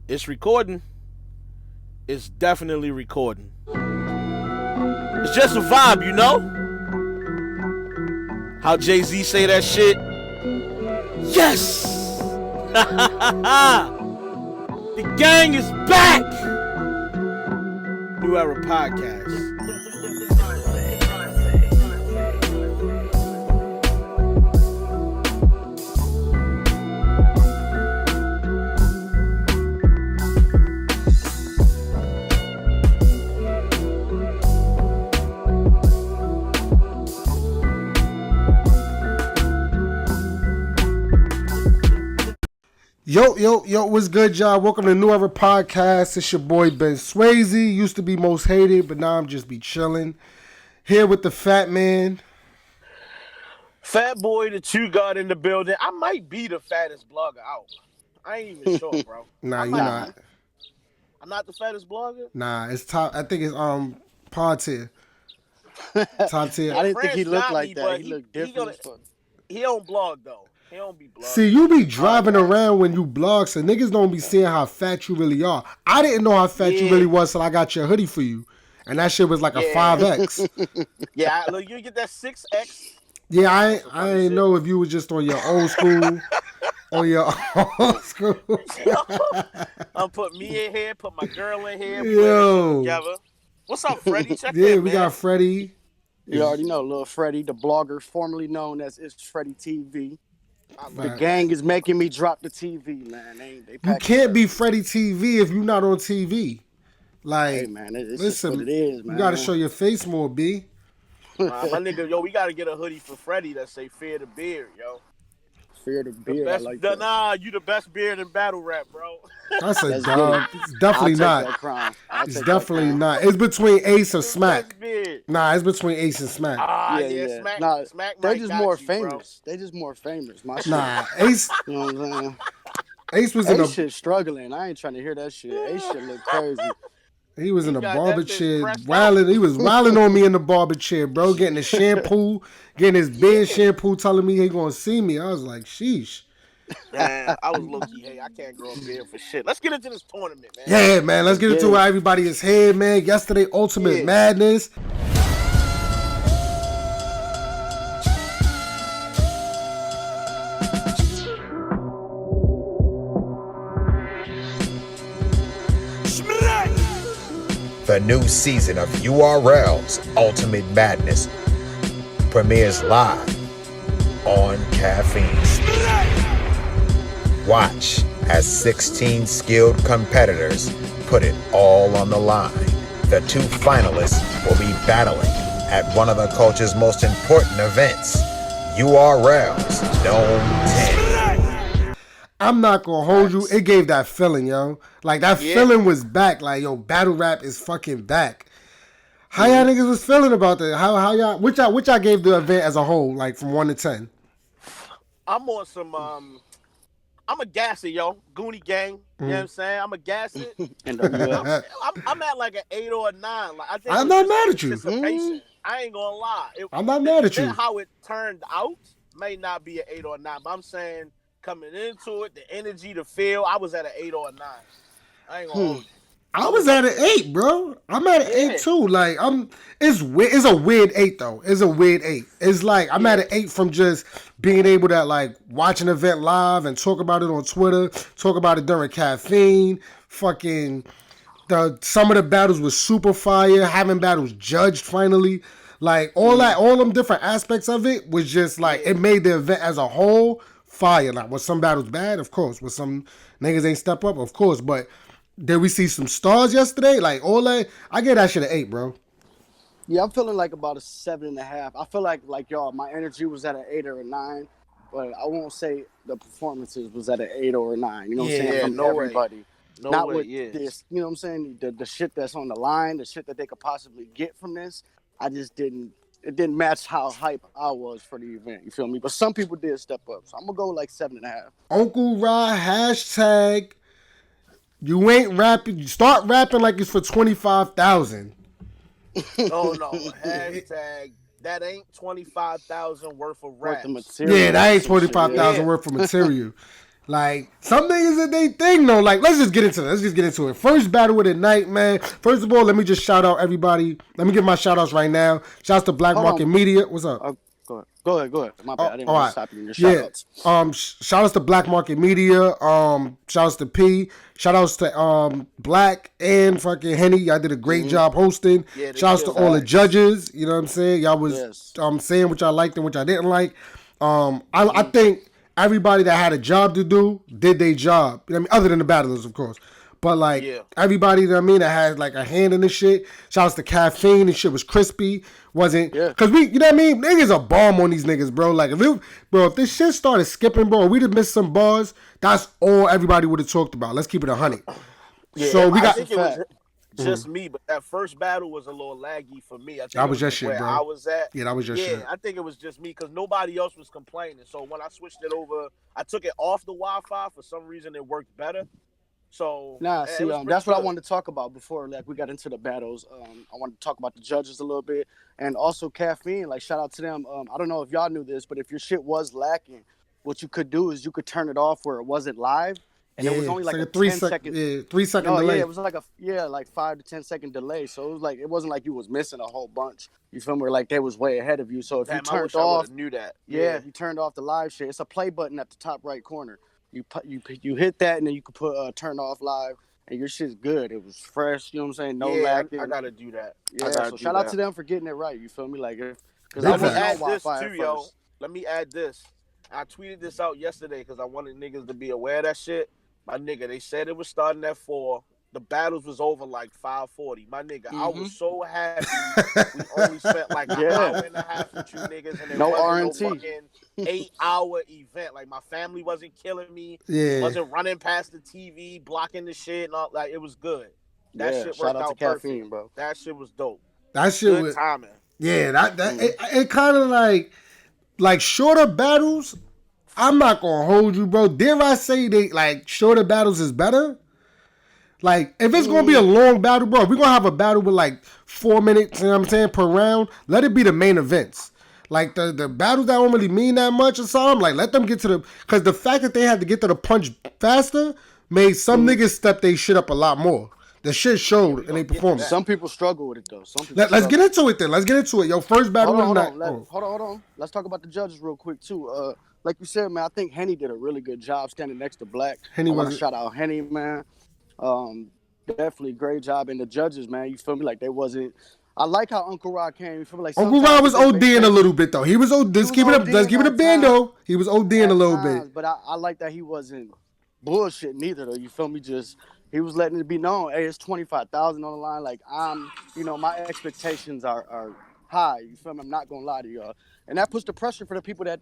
It's recording. It's definitely recording. It's just a vibe, you know? How Jay-Z say that shit? Yes! The gang is back! New Era Podcast. Yo, what's good, y'all? Welcome to New Era Podcast. It's your boy Ben Swayze. Used to be most hated, but now I'm just be chilling. Here with the fat man. Fat boy that you got in the building. I might be the fattest blogger out. I ain't even sure, bro. Nah, you're not. I'm not the fattest blogger? Nah, it's top. I think it's pod tier. Top tier. I didn't think he looked like that. He looked different. He don't blog, though. He don't be blogging. See, you be driving around when you blog, so niggas don't be seeing how fat you really are. I didn't know how fat you really was till I got your hoodie for you. And that shit was like a 5X. Yeah, look, you get that 6X. Yeah, I ain't know if you was just on your old school. On your old school. I'm put me in here, put my girl in here. Yo. Together. What's up, Freddie? Check yeah, in, we man. got Freddie. You already know, Lil Freddie, the blogger formerly known as It's Freddie TV. The gang is making me drop the TV, man. You can't be Freddie TV if you're not on TV. Like, hey, man, it's listen, just what it is, man. You got to show your face more, B. My nigga, yo, we got to get a hoodie for Freddie that say "Fear the Beard," yo. Fear the Beard, I like that. Nah, you the best beard in battle rap, bro. That's a dog. It's definitely not. It's definitely not. It's between Ace and Smack. Nah, it's between Ace and Smack. Yeah. Smack. Nah, Smack they just more famous. Bro. They just more famous. My shit. Nah, Ace. You know what I'm saying? Ace was in a shit struggling. I ain't trying to hear that shit. Ace shit look crazy. He was in a barber chair, wilding. He was wilding on me in the barber chair, bro. Getting the shampoo, getting his beard shampoo, telling me he gonna see me. I was like, sheesh. Man, I was low-key, hey, I can't grow a beard for shit. Let's get into this tournament, man. Yeah, man. Let's get into where everybody is here, man. Yesterday, Ultimate Madness. The new season of URL's Ultimate Madness premieres live on Caffeine. Watch as 16 skilled competitors put it all on the line. The two finalists will be battling at one of the culture's most important events, URL's Dome 10. I'm not gonna hold you. It gave that feeling, yo. Like that feeling was back. Like, yo, battle rap is fucking back. How y'all niggas was feeling about that? How y'all? Which y'all gave the event as a whole, like from 1 to 10? I'm on some. I'm a gas it, yo. Goonie gang. You know what I'm saying? I'm a gas it. I'm at like an 8 or a 9. Like I think I'm not mad at you. I ain't gonna lie. I'm not mad at you. How it turned out may not be an 8 or a 9, but I'm saying coming into it, the energy, the feel, I was at an 8 or a 9. I ain't gonna hold you. I was at an 8, bro. I'm at an 8 too. Like it's a weird 8 though. It's a weird 8. It's like I'm at an 8 from just being able to like watch an event live and talk about it on Twitter, talk about it during Caffeine. Fucking some of the battles was super fire. Having battles judged finally. Like all them different aspects of it was just like it made the event as a whole fire. Like was some battles bad? Of course. Was some niggas ain't step up? Of course. But did we see some stars yesterday? Like all that, I gave that shit an 8, bro. Yeah, I'm feeling like about a 7.5. I feel like y'all, my energy was at an 8 or a 9, but I won't say the performances was at an 8 or a 9. You know what I'm saying? From everybody. Not with this. You know what I'm saying? The shit that's on the line, the shit that they could possibly get from this. I just didn't. It didn't match how hype I was for the event. You feel me? But some people did step up, so I'm gonna go like 7.5. Uncle Rod hashtag. You ain't rapping. You start rapping like it's for 25,000. Oh no! Hashtag that ain't 25,000 worth of rap. Yeah, that ain't 25,000 worth of material. Like, some niggas that they think, though. Like, let's just get into it. First battle of the night, man. First of all, let me just shout out everybody. Let me give my shout outs right now. Shouts to Black Market Media. What's up? Go ahead. My bad. I didn't want to stop you in your shout outs. Shout outs to Black Market Media. Shout outs to P. Shout outs to Black and fucking Henny. Y'all did a great job hosting. Yeah, shout outs to all the judges. You know what I'm saying? Y'all was saying what y'all liked and what y'all didn't like. I think everybody that had a job to do did their job. I mean, other than the battlers, of course. But, like, everybody, that had, like, a hand in this shit. Shouts to Caffeine. This shit was crispy. Wasn't... Because we... You know what I mean? Niggas a bomb on these niggas, bro. Like, if this shit started skipping, bro, we'd have missed some bars. That's all everybody would have talked about. Let's keep it 100. Yeah, so we got... I think it was just me, but that first battle was a little laggy for me. I think that was your shit, bro. I was at. Yeah, that was your shit. Yeah, I think it was just me because nobody else was complaining. So when I switched it over, I took it off the Wi-Fi. For some reason, it worked better. So that's what I wanted to talk about before we got into the battles. I wanted to talk about the judges a little bit and also Caffeine. Like, shout out to them. I don't know if y'all knew this, but if your shit was lacking, what you could do is you could turn it off where it wasn't live. And it was only like a 3 second delay. Yeah, it was like like 5 to 10 second delay. So it was like, it wasn't like you was missing a whole bunch. You feel me? Like they was way ahead of you. So if you turned off, knew that. Yeah, if you turned off the live shit, it's a play button at the top right corner. You hit that and then you could put turn off live and your shit's good. It was fresh. You know what I'm saying? No lagging. I gotta do that. Yeah. So shout out to them for getting it right. You feel me? Like, because I was add this too, yo. Let me add this. I tweeted this out yesterday because I wanted niggas to be aware of that shit. My nigga, they said it was starting at 4. The battles was over like 5:40. My nigga, I was so happy. We only spent like an hour and a half with you niggas, and it wasn't no fucking 8-hour event. Like, my family wasn't killing me. Yeah, wasn't running past the TV, blocking the shit, and all. Like, it was good. That shit worked out perfect, Caffeine, bro. That shit was dope. That shit good was timing. Yeah, it kind of like shorter battles. I'm not gonna hold you, bro. Dare I say they like shorter battles is better? Like, if it's going to be a long battle, bro, if we're going to have a battle with, like, 4 minutes, you know what I'm saying, per round, let it be the main events. Like, the battles that don't really mean that much or something, like, let them get to the... Because the fact that they had to get to the punch faster made some niggas step their shit up a lot more. The shit showed in their performance. Some people struggle with it, though. Let's get into it, then. Let's get into it. Yo, first battle of the night. Hold on. Let's talk about the judges real quick, too. Like you said, man, I think Henny did a really good job standing next to Black. I want to shout out Henny, man. Definitely great job. And the judges, man, you feel me? Like, they wasn't... I like how Uncle Rod came. You feel me? Like, Uncle Rod was ODing a little bit, though. He was ODing. Let's keep it a bando. He was ODing a little bit. But I like that he wasn't bullshit neither, though. You feel me? Just... He was letting it be known, hey, it's 25,000 on the line. Like, my expectations are high. You feel me? I'm not going to lie to y'all. And that puts the pressure for the people that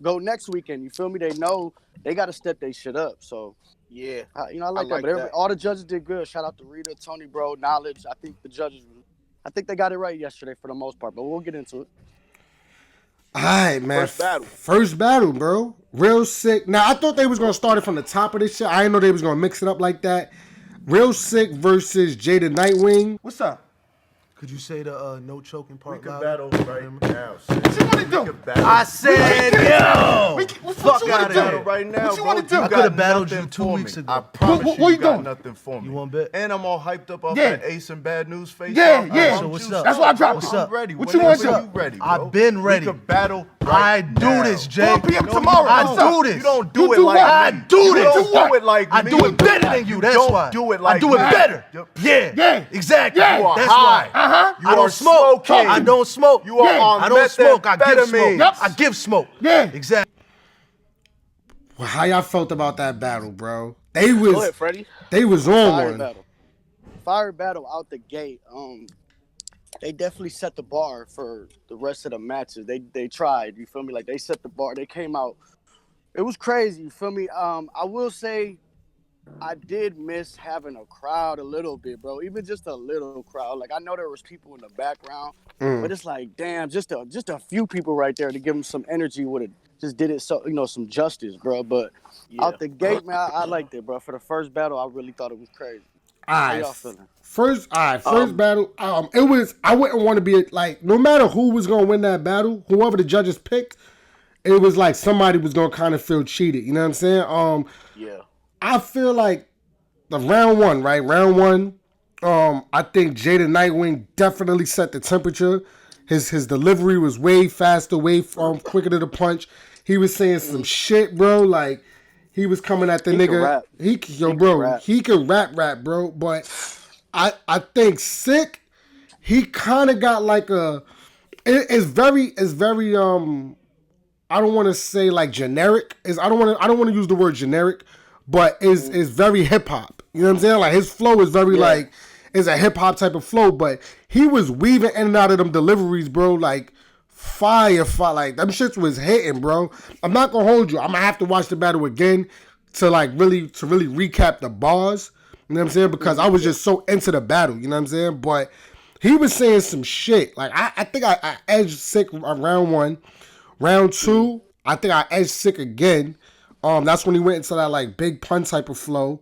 go next weekend. You feel me? They know they got to step their shit up. So... Yeah, I like that. But all the judges did good. Shout out to Rita, Tony, bro, Knowledge. I think the judges, they got it right yesterday for the most part. But we'll get into it. All right, man. First battle, bro. Real sick. Now, I thought they was gonna start it from the top of this shit. I didn't know they was gonna mix it up like that. Real sick versus Jaden Nightwing. What's up? Could you say the no choking part? We can battle right now. What you want to do? I said, yo! Fuck out of here right now, what you want to do? I could have battled you 2 weeks ago. I promise you got nothing for me. You want bet? And I'm all hyped up off that Ace and Bad News face. Yeah. So what's up? That's why I dropped What's up? I'm ready. What you want to do? You ready, bro? I've been ready. We can battle I do this, Jay. 4 p.m. tomorrow. I do this. You don't do it like I me. do this. You don't do it like me. I do it better than you. That's why. Don't do it like me. I do it better. Yeah. Exactly. You are That's high. why. You I don't are smoke. smoking. I don't smoke. You are on I don't smoke. I give smoke. Yep. I give smoke. Yeah. Exactly. Well, how y'all felt about that battle, bro? Go ahead, Freddie. They was on one. Fire battle out the gate. They definitely set the bar for the rest of the matches. They tried, you feel me? Like, they set the bar. They came out. It was crazy, you feel me? I will say I did miss having a crowd a little bit, bro. Even just a little crowd. Like, I know there was people in the background, but it's like, damn, just a few people right there to give them some energy would have just did it so, some justice, bro. But out the gate, man, I liked it, bro. For the first battle, I really thought it was crazy. How y'all feeling? First battle. It was. I wouldn't want to be like, no matter who was gonna win that battle, whoever the judges picked, it was like somebody was gonna kind of feel cheated. You know what I'm saying? Yeah. I feel like the round one, right? Round one. I think Jaden Nightwing definitely set the temperature. His delivery was way faster, way quicker to the punch. He was saying some shit, bro. Like he was coming at the nigga. He could rap, bro. But I think Sick. He kind of got like a. It's very. I don't want to say like generic. I don't want to use the word generic, but is very hip hop. You know what I'm saying? Like his flow is very like is a hip hop type of flow, but he was weaving in and out of them deliveries, bro. Like fire. Like them shits was hitting, bro. I'm not gonna hold you. I'm gonna have to watch the battle again to really recap the bars. You know what I'm saying? Because I was just so into the battle. You know what I'm saying? But he was saying some shit. Like I think I edged Sick round one. Round two, I think I edged Sick again. That's when he went into that like big pun type of flow.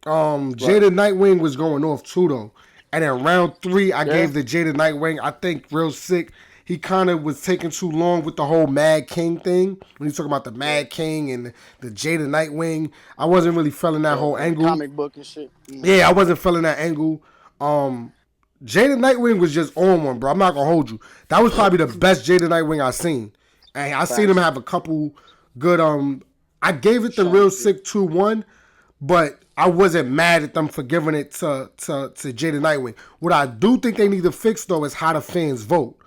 Jaden Nightwing was going off too though. And then round three, I gave the Jaden Nightwing. I think real Sick. He kind of was taking too long with the whole Mad King thing. When he's talking about the Mad King and the Jaden Nightwing, I wasn't really feeling that whole angle. Comic book and shit. Yeah, I wasn't feeling that angle. Jaden Nightwing was just on one, bro. I'm not gonna hold you. That was probably the best Jaden Nightwing I've seen. And I seen him have a couple good. I gave it the real Sick 2-1, but I wasn't mad at them for giving it to Jaden Nightwing. What I do think they need to fix though is how the fans vote.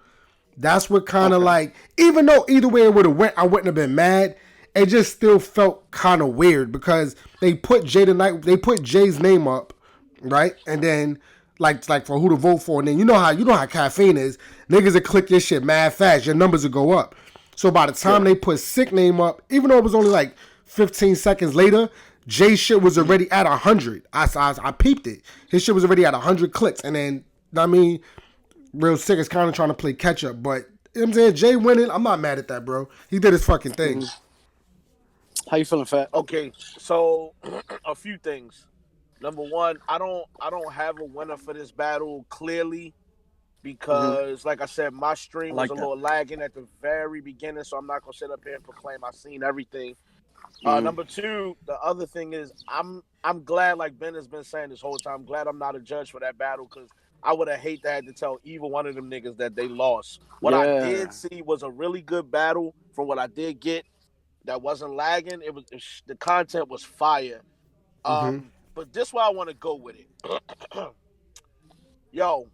That's what kind of like, even though either way it would have went, I wouldn't have been mad. It just still felt kind of weird because they put Jay's name up, right, and then. Like for who to vote for, and then you know how caffeine is. Niggas will click your shit mad fast. Your numbers will go up. So by the time they put Sick name up, even though it was only like 15 seconds later, Jay's shit was already at 100. I peeped it. His shit was already at 100 clicks, and then I mean, real Sick is kind of trying to play catch up. But you know what I'm saying, Jay winning, I'm not mad at that, bro. He did his fucking thing. How you feeling, Fat? Okay, so a few things. Number one, I don't have a winner for this battle clearly because, like I said, my stream was a little lagging at the very beginning, so I'm not gonna sit up here and proclaim I've seen everything. Number two, the other thing is I'm glad, like Ben has been saying this whole time, I'm glad I'm not a judge for that battle because I would have hate to have to tell either one of them niggas that they lost. What I did see was a really good battle from what I did get that wasn't lagging. The content was fire. But this is where I want to go with it. Yo,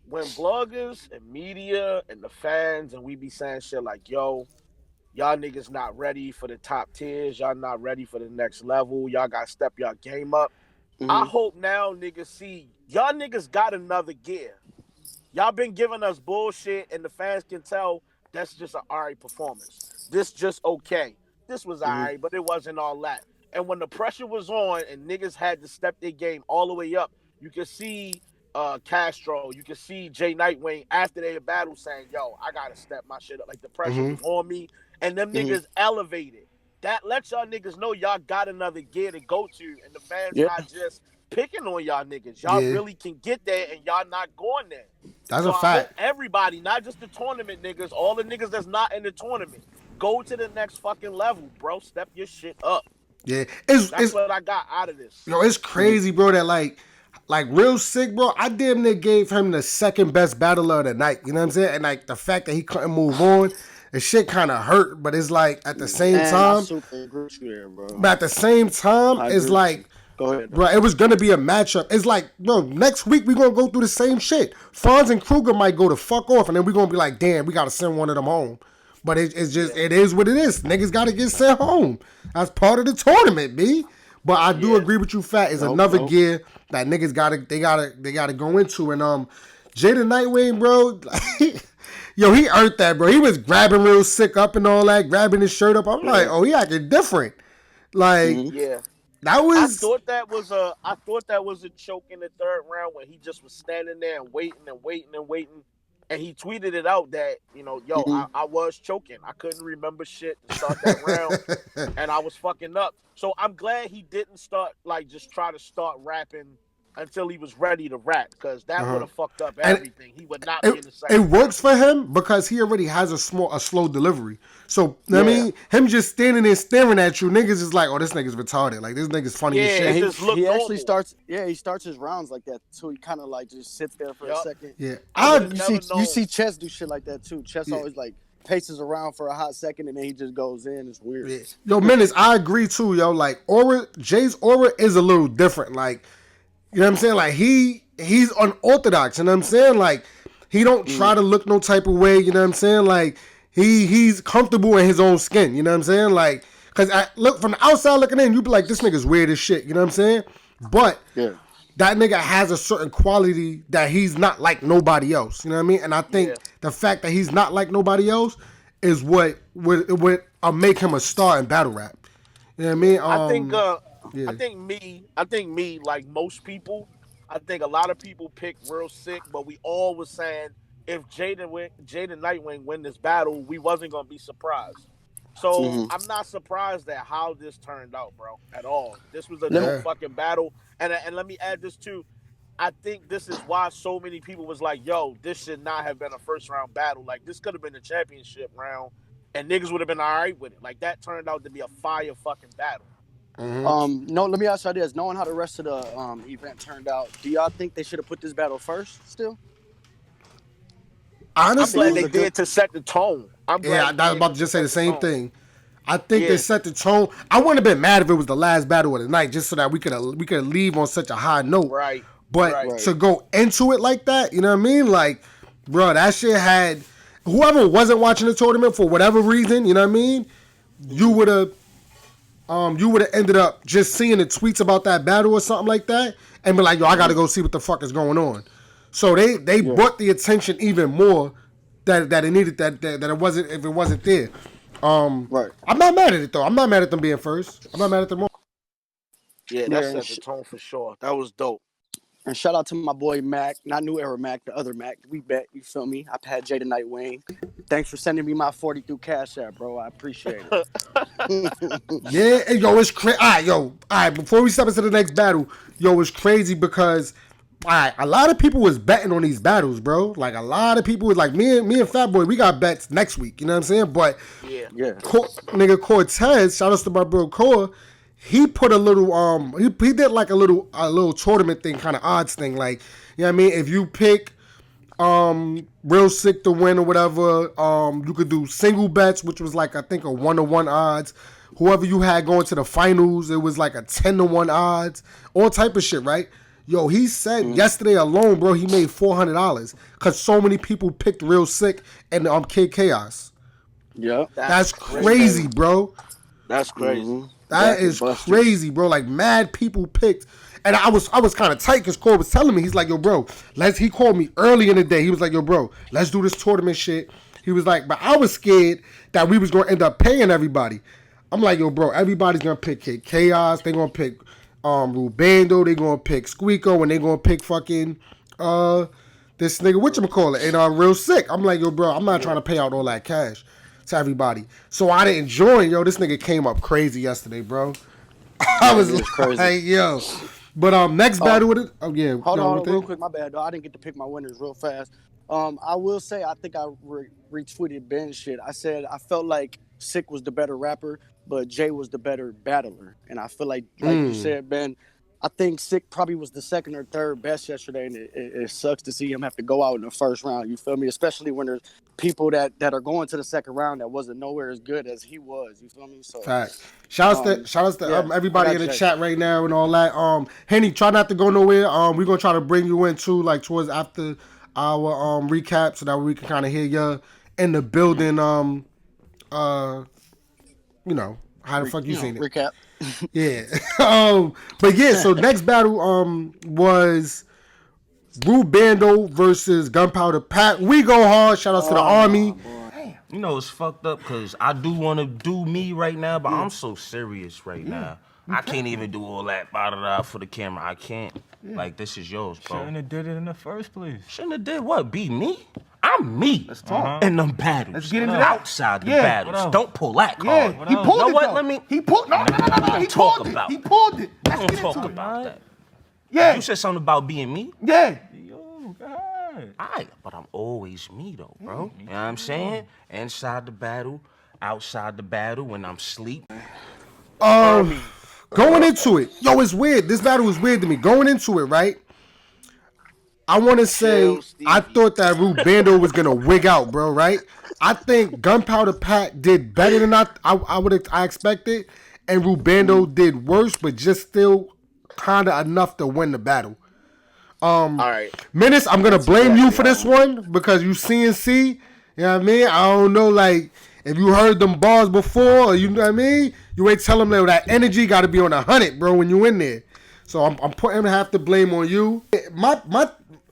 when bloggers and media and the fans and we be saying shit like, yo, y'all niggas not ready for the top tiers. Y'all not ready for the next level. Y'all got to step y'all game up. I hope now niggas see y'all niggas got another gear. Y'all been giving us bullshit and the fans can tell that's just an alright performance. This just okay. This was alright, but it wasn't all that. And when the pressure was on and niggas had to step their game all the way up, you could see Castro, you could see Jay Nightwing after their battle saying, yo, I got to step my shit up. Like the pressure was on me. And them niggas elevated. That lets y'all niggas know y'all got another gear to go to. And the fans not just picking on y'all niggas. Y'all really can get there and y'all not going there. That's a fact. Everybody, not just the tournament niggas, all the niggas that's not in the tournament, go to the next fucking level, bro. Step your shit up. Yeah, that's what I got out of this. Yo, it's crazy, bro. That like real Sick, bro. I damn near gave him the second best battler of the night. You know what I'm saying? And like the fact that he couldn't move on, the shit kind of hurt. But it's like at the same time, I super agree with you there, bro. But at the same time, it's like, go ahead, bro. It was gonna be a matchup. It's like, bro, next week we gonna go through the same shit. Fonz and Kruger might go to fuck off, and then we gonna be like, damn, we gotta send one of them home. But it's just it is what it is. Niggas gotta get sent home. That's part of the tournament, B. But I do agree with you, Fat. Is another gear that niggas gotta go into. And Jaden Nightwing, bro, yo, he earned that, bro. He was grabbing real Sick up and all that, grabbing his shirt up. I'm like, oh, he acting different. Like, that was. I thought that was a choke in the third round when he just was standing there and waiting. And he tweeted it out that, you know, yo, I was choking. I couldn't remember shit to start that round. And I was fucking up. So I'm glad he didn't start, like, just try to start rapping until he was ready to rap, because that would have fucked up And everything. He would not be in the it second. works for him because he already has a slow delivery. So I mean, him just standing there staring at you, niggas is like, oh, this nigga's retarded. Like this nigga's funny as shit. He actually starts. Yeah, he starts his rounds like that. So he kind of like just sits there for a second. Yeah, you see Chess do shit like that too. Chess always like paces around for a hot second and then he just goes in. It's weird. Yeah. Yo, Menace, I agree too, yo. Like Jay's aura is a little different. Like, you know what I'm saying? Like he's unorthodox, you know what I'm saying? Like he don't try to look no type of way, you know what I'm saying? Like he's comfortable in his own skin, you know what I'm saying? Like, cause I look from the outside looking in, you be like, this nigga's weird as shit, you know what I'm saying? But that nigga has a certain quality that he's not like nobody else. You know what I mean? And I think the fact that he's not like nobody else is what would make him a star in battle rap. You know what I mean? I think me, like most people, I think a lot of people picked Real Sick, but we all was saying if Jaden Nightwing win this battle, we wasn't gonna be surprised. So I'm not surprised at how this turned out, bro, at all. This was a no fucking battle. And let me add this too. I think this is why so many people was like, yo, this should not have been a first round battle. Like, this could have been a championship round, and niggas would have been all right with it. Like, that turned out to be a fire fucking battle. No, let me ask you this. Knowing how the rest of the event turned out, do y'all think they should have put this battle first still? Honestly, I'm glad they did to set the tone. I was about to just say the same thing. I think they set the tone. I wouldn't have been mad if it was the last battle of the night, just so that we could leave on such a high note. Right. But to go into it like that, you know what I mean? Like, bro, that shit had whoever wasn't watching the tournament for whatever reason, you know what I mean? You would have ended up just seeing the tweets about that battle or something like that, and be like, yo, I gotta go see what the fuck is going on. So they brought the attention even more that it needed that it wasn't if it wasn't there. I'm not mad at it though. I'm not mad at them being first. I'm not mad at them all. Yeah, that set the tone for sure. That was dope. And shout out to my boy Mac, not New Era Mac, the other Mac. We bet, you feel me? I've had Jaden Nightwing. Thanks for sending me my 40 through Cash App, bro. I appreciate it. Yeah, and yo, it's crazy. All right, before we step into the next battle, yo, it's crazy because a lot of people was betting on these battles, bro. Like, a lot of people was like, me and Fat Boy, we got bets next week, you know what I'm saying? But, nigga Cortez, shout out to my bro Core, he put a little, he did like a little tournament thing, kind of odds thing. Like, you know what I mean? If you pick Real Sick to win or whatever, you could do single bets, which was like, I think, a 1-to-1 odds. Whoever you had going to the finals, it was like a 10-to-1 odds. All type of shit, right? Yo, he said yesterday alone, bro, he made $400 because so many people picked Real Sick and Kid Chaos. Yeah. That's crazy, bro. That's crazy. That is crazy, bro. Like, mad people picked. And I was kind of tight because Cole was telling me, he's like, yo, bro, he called me early in the day. He was like, yo, bro, let's do this tournament shit. He was like, but I was scared that we was going to end up paying everybody. I'm like, yo, bro, everybody's going to pick Kid Chaos. They're going to pick Ruh Bando, they gonna pick Squeako, and they gonna pick fucking this nigga whatchamacallit and Real Sick. I'm like, yo, bro, I'm not trying to pay out all that cash to everybody. So I didn't join. Yo, this nigga came up crazy yesterday, bro. I was like, yo. But next battle with it. Oh yeah. Hold on, real quick. My bad, though. I didn't get to pick my winners real fast. I will say I think I retweeted Ben's shit. I said I felt like Sick was the better rapper, but Jay was the better battler. And I feel like you said, Ben, I think Sick probably was the second or third best yesterday, and it sucks to see him have to go out in the first round. You feel me? Especially when there's people that are going to the second round that wasn't nowhere as good as he was. You feel me? So, fact. Shout out to everybody in the chat right now and all that. Henny, try not to go nowhere. We're gonna try to bring you in too, like towards after our recap, so that we can kind of hear you in the building. You know, how the fuck you seen it? Recap. Yeah. But yeah, so next battle was Ruh Bando versus Gunpowder Pat. We go hard. Shout out to the Army. Boy. You know, it's fucked up because I do want to do me right now, but I'm so serious right now. I can't even do all that for the camera. I can't. Like, this is yours, bro. Shouldn't have did it in the first place. Shouldn't have did what? Be me? I'm me. Let's talk. In them battles. Let's get into that. Outside the battles. Don't pull that card. He pulled it, what? Though. Let me... He pulled... No. He pulled it. He pulled it. Let's Don't get talk into about it. that. Yeah. You said something about being me? Yeah. Yo, God. Alright, but I'm always me though, bro. You know what I'm saying? Inside the battle, outside the battle, when I'm asleep. Going into it, yo, it's weird. This battle was weird to me. Going into it, right? I want to say I thought that Ruh Bando was gonna wig out, bro. Right? I think Gunpowder Pat did better than I expected, and Ruh Bando did worse, but just still kind of enough to win the battle. All right, Menace, I'm gonna blame you for this one because you CNC. You know what I mean? I don't know, like if you heard them bars before, or you know what I mean. You ain't telling them that energy got to be on 100, bro, when you in there. So I'm putting half the blame on you.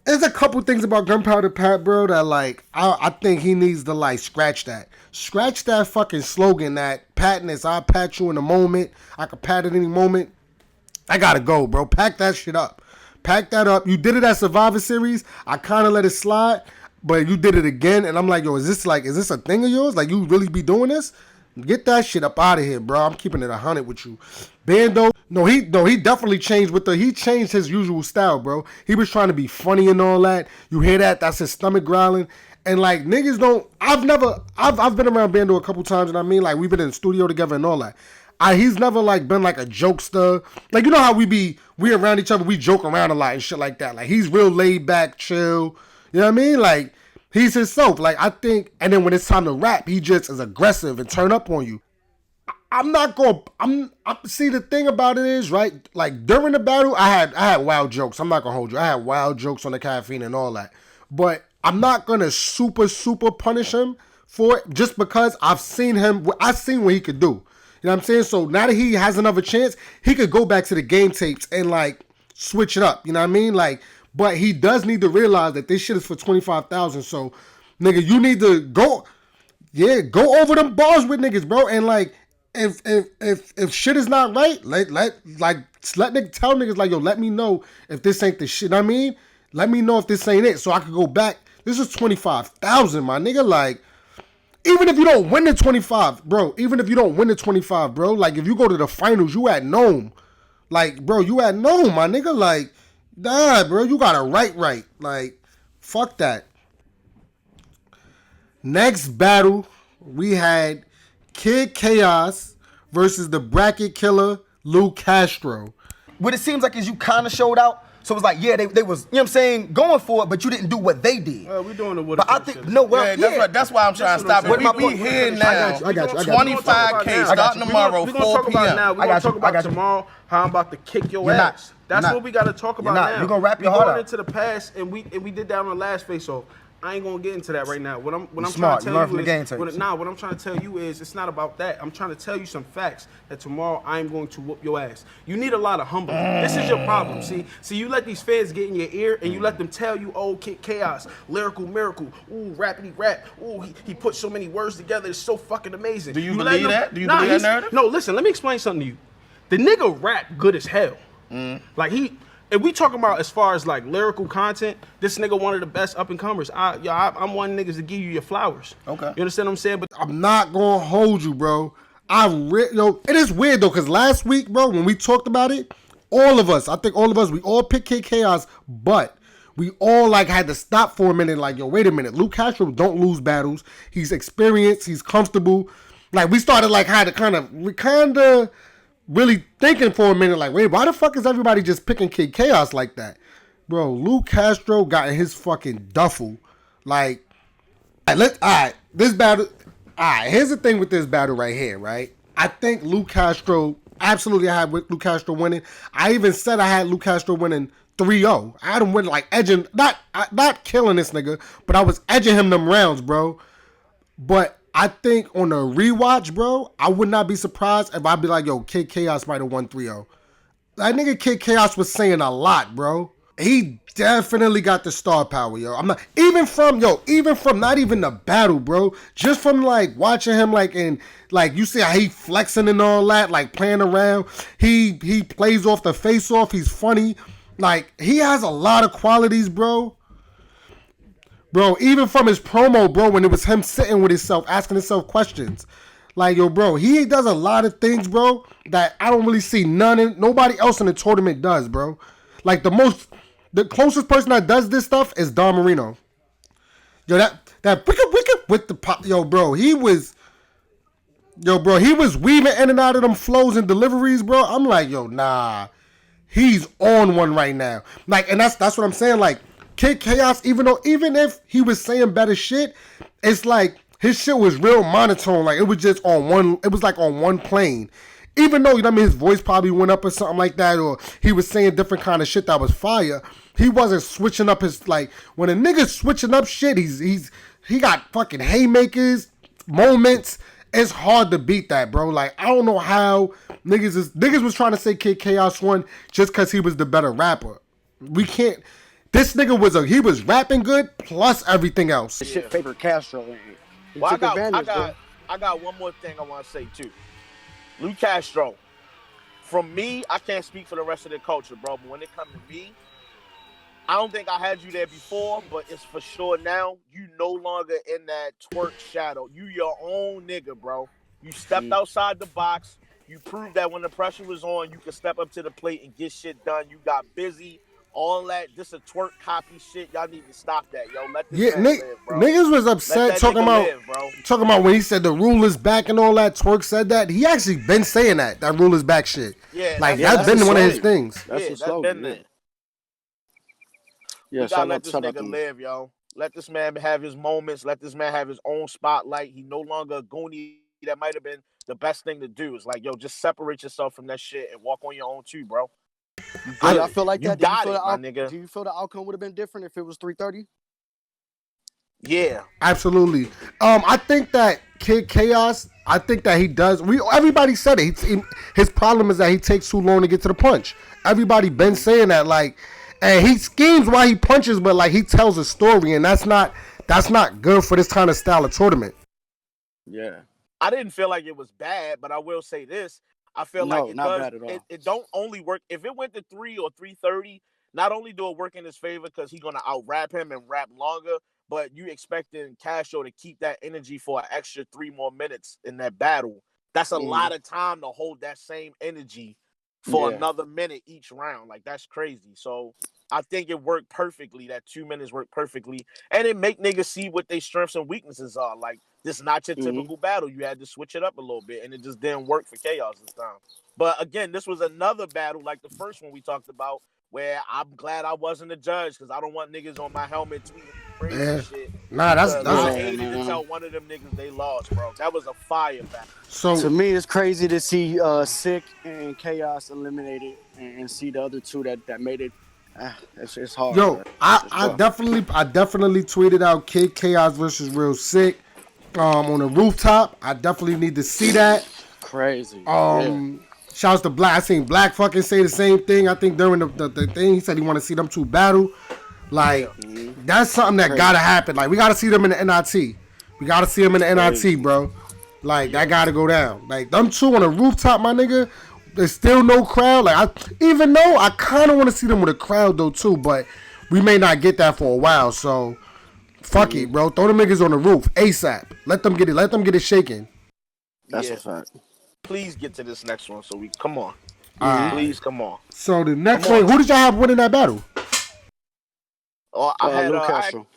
There's a couple things about Gunpowder Pat, bro, that like I think he needs to like scratch that fucking slogan that patness. I'll pat you in a moment. I can pat at any moment. I gotta go, bro. Pack that shit up. Pack that up. You did it at Survivor Series. I kind of let it slide, but you did it again, and I'm like, yo, is this a thing of yours? Like you really be doing this? Get that shit up out of here, bro. I'm keeping it 100 with you. Bando, he definitely changed he changed his usual style, bro. He was trying to be funny and all that. You hear that? That's his stomach growling. And like niggas don't, I've been around Bando a couple times, and I mean like we've been in the studio together and all that. He's never like been like a jokester. Like you know how we around each other, we joke around a lot and shit like that. Like he's real laid back, chill. You know what I mean? Like he's himself. Like I think, and then when it's time to rap, he just is aggressive and turn up on you. See, the thing about it is, right, like during the battle, I had wild jokes. I'm not gonna hold you. I had wild jokes on the caffeine and all that. But I'm not gonna super punish him for it just because I've seen what he could do. You know what I'm saying? So now that he has another chance, he could go back to the game tapes and like switch it up. You know what I mean? Like, but he does need to realize that this shit is for 25,000. So, nigga, you need to go over them bars with niggas, bro. And like, if shit is not right, let niggas tell niggas like, yo, let me know if this ain't the shit. You know what I mean, let me know if this ain't it, so I could go back. This is 25,000, my nigga. Like, even if you don't win the 25, bro. Even if you don't win the 25, bro. Like, if you go to the finals, you at Nome. Like, bro, you at Nome, my nigga. Like, nah, bro, you got to right. Like, fuck that. Next battle, we had Kid Chaos versus the bracket killer Lou Castro. What it seems like is you kind of showed out. So it's like, yeah, they was, you know what I'm saying, going for it, but you didn't do what they did. We doing it with But I think, no, well, yeah. That's why I'm trying to stop it. We here now. I got you. 25K starting tomorrow, 4 We're going to talk about p.m. now. We're going to talk about tomorrow how I'm about to kick your ass. That's what we got to talk about now. You're going to wrap your heart We're going up. into the past, and we did that on the last face-off. I ain't gonna get into that right now. What I'm trying smart. to You tell learn you from the game is, tapes. what I'm trying to tell you is, it's not about that. I'm trying to tell you some facts that tomorrow I'm going to whoop your ass. You need a lot of humbling. This is your problem. See, you let these fans get in your ear and you let them tell you, oh, Kid Chaos, lyrical miracle, ooh, rappity rap, ooh, he put so many words together. It's so fucking amazing. Do you believe that? Do you believe that narrative? No, listen. Let me explain something to you. The nigga rap good as hell. Like if we talking about as far as like lyrical content, this nigga one of the best up and comers. I'm one niggas to give you your flowers. Okay. You understand what I'm saying? But I'm not gonna hold you, bro. It is weird though, cause last week, bro, when we talked about it, we all picked Kid Chaos, but we all like had to stop for a minute. Like, yo, wait a minute, Lou Castro don't lose battles. He's experienced. He's comfortable. Like, we started like had to kind of really thinking for a minute, like, wait, why the fuck is everybody just picking Kid Chaos like that? Bro, Lou Castro got in his fucking duffel. Like, this battle, here's the thing with this battle right here, right? I think Lou Castro, absolutely I had Lou Castro winning. I even said I had Lou Castro winning 3-0. I had him winning, like, edging, not killing this nigga, but I was edging him them rounds, bro. But I think on a rewatch, bro, I would not be surprised if I'd be like, yo, Kid Chaos might have won 3-0. That nigga Kid Chaos was saying a lot, bro. He definitely got the star power, yo. Even from not even the battle, bro. Just from like watching him like in like you see how he flexing and all that, like playing around. He plays off the face off. He's funny. Like he has a lot of qualities, bro. Bro, even from his promo, bro, when it was him sitting with himself, asking himself questions. Like, yo, bro, he does a lot of things, bro, that I don't really see nobody else in the tournament does, bro. Like the closest person that does this stuff is Don Marino. Yo, that wicka with the pop. Yo, bro, he was weaving in and out of them flows and deliveries, bro. I'm like, yo, nah, he's on one right now. Like, and that's what I'm saying. Like, Kid Chaos, even if he was saying better shit, it's like his shit was real monotone. Like, it was just on one. It was like on one plane. Even though, you know what I mean, his voice probably went up or something like that, or he was saying different kind of shit that was fire. He wasn't switching up his, like, when a nigga's switching up shit, he got fucking haymakers, moments. It's hard to beat that, bro. Like, I don't know how niggas was trying to say Kid Chaos won just because he was the better rapper. We can't. This nigga he was rapping good plus everything else. This shit favorite Castro. Well, I got one more thing I want to say too. Lou Castro. From me, I can't speak for the rest of the culture, bro. But when it comes to me, I don't think I had you there before, but it's for sure now. You no longer in that twerk shadow. You your own nigga, bro. You stepped outside the box. You proved that when the pressure was on, you could step up to the plate and get shit done. You got busy. All that, just a twerk copy shit. Y'all need to stop that, yo. Let this man live, bro. Niggas was upset talking about when he said the rule is back and all that. Twerk said that. He actually been saying that rule is back shit. Yeah, like that's been one of his things. That's been there. Yeah, gotta let this nigga live, yo. Let this man have his moments. Let this man have his own spotlight. He no longer a goonie. That might have been the best thing to do. It's like, yo, just separate yourself from that shit and walk on your own too, bro. I feel like that. Do you feel the outcome would have been different if it was 3:30? Yeah, absolutely. I think that Kid Chaos. I think that he does. Everybody said it. His problem is that he takes too long to get to the punch. Everybody been saying that. Like, and he schemes while he punches, but like he tells a story, and that's not good for this kind of style of tournament. Yeah, I didn't feel like it was bad, but I will say this. I feel like it don't only work. If it went to 3 or 3:30, not only do it work in his favor because he's going to out-rap him and rap longer, but you expecting Castro to keep that energy for an extra 3 more minutes in that battle. That's a lot of time to hold that same energy for another minute each round. Like, that's crazy. So I think it worked perfectly. That 2 minutes worked perfectly. And it make niggas see what their strengths and weaknesses are. Like, this is not your typical battle. You had to switch it up a little bit, and it just didn't work for Chaos this time. But again, this was another battle like the first one we talked about, where I'm glad I wasn't a judge because I don't want niggas on my helmet tweeting crazy shit. Nah, that's I hated to tell one of them niggas they lost, bro. That was a fire battle. So to me, it's crazy to see Sick and Chaos eliminated and see the other two that made it. It's hard. Yo, I definitely tweeted out Kid Chaos versus Real Sick on the rooftop. I definitely need to see that. Crazy. Shouts to Black. I seen Black fucking say the same thing. I think during the thing he said he want to see them two battle. Like that's something that gotta happen. Like we gotta see them in the NIT. We gotta see them in the NIT, bro. Like that gotta go down. Like them two on the rooftop, my nigga. There's still no crowd. Like even though I kind of want to see them with a crowd though too, but we may not get that for a while. So fuck it, bro. Throw them niggas on the roof ASAP. Let them get it. Let them get it shaking. That's a fact. Please get to this next one. So we come on. Please come on. So the next one, who did y'all have winning that battle? Oh, I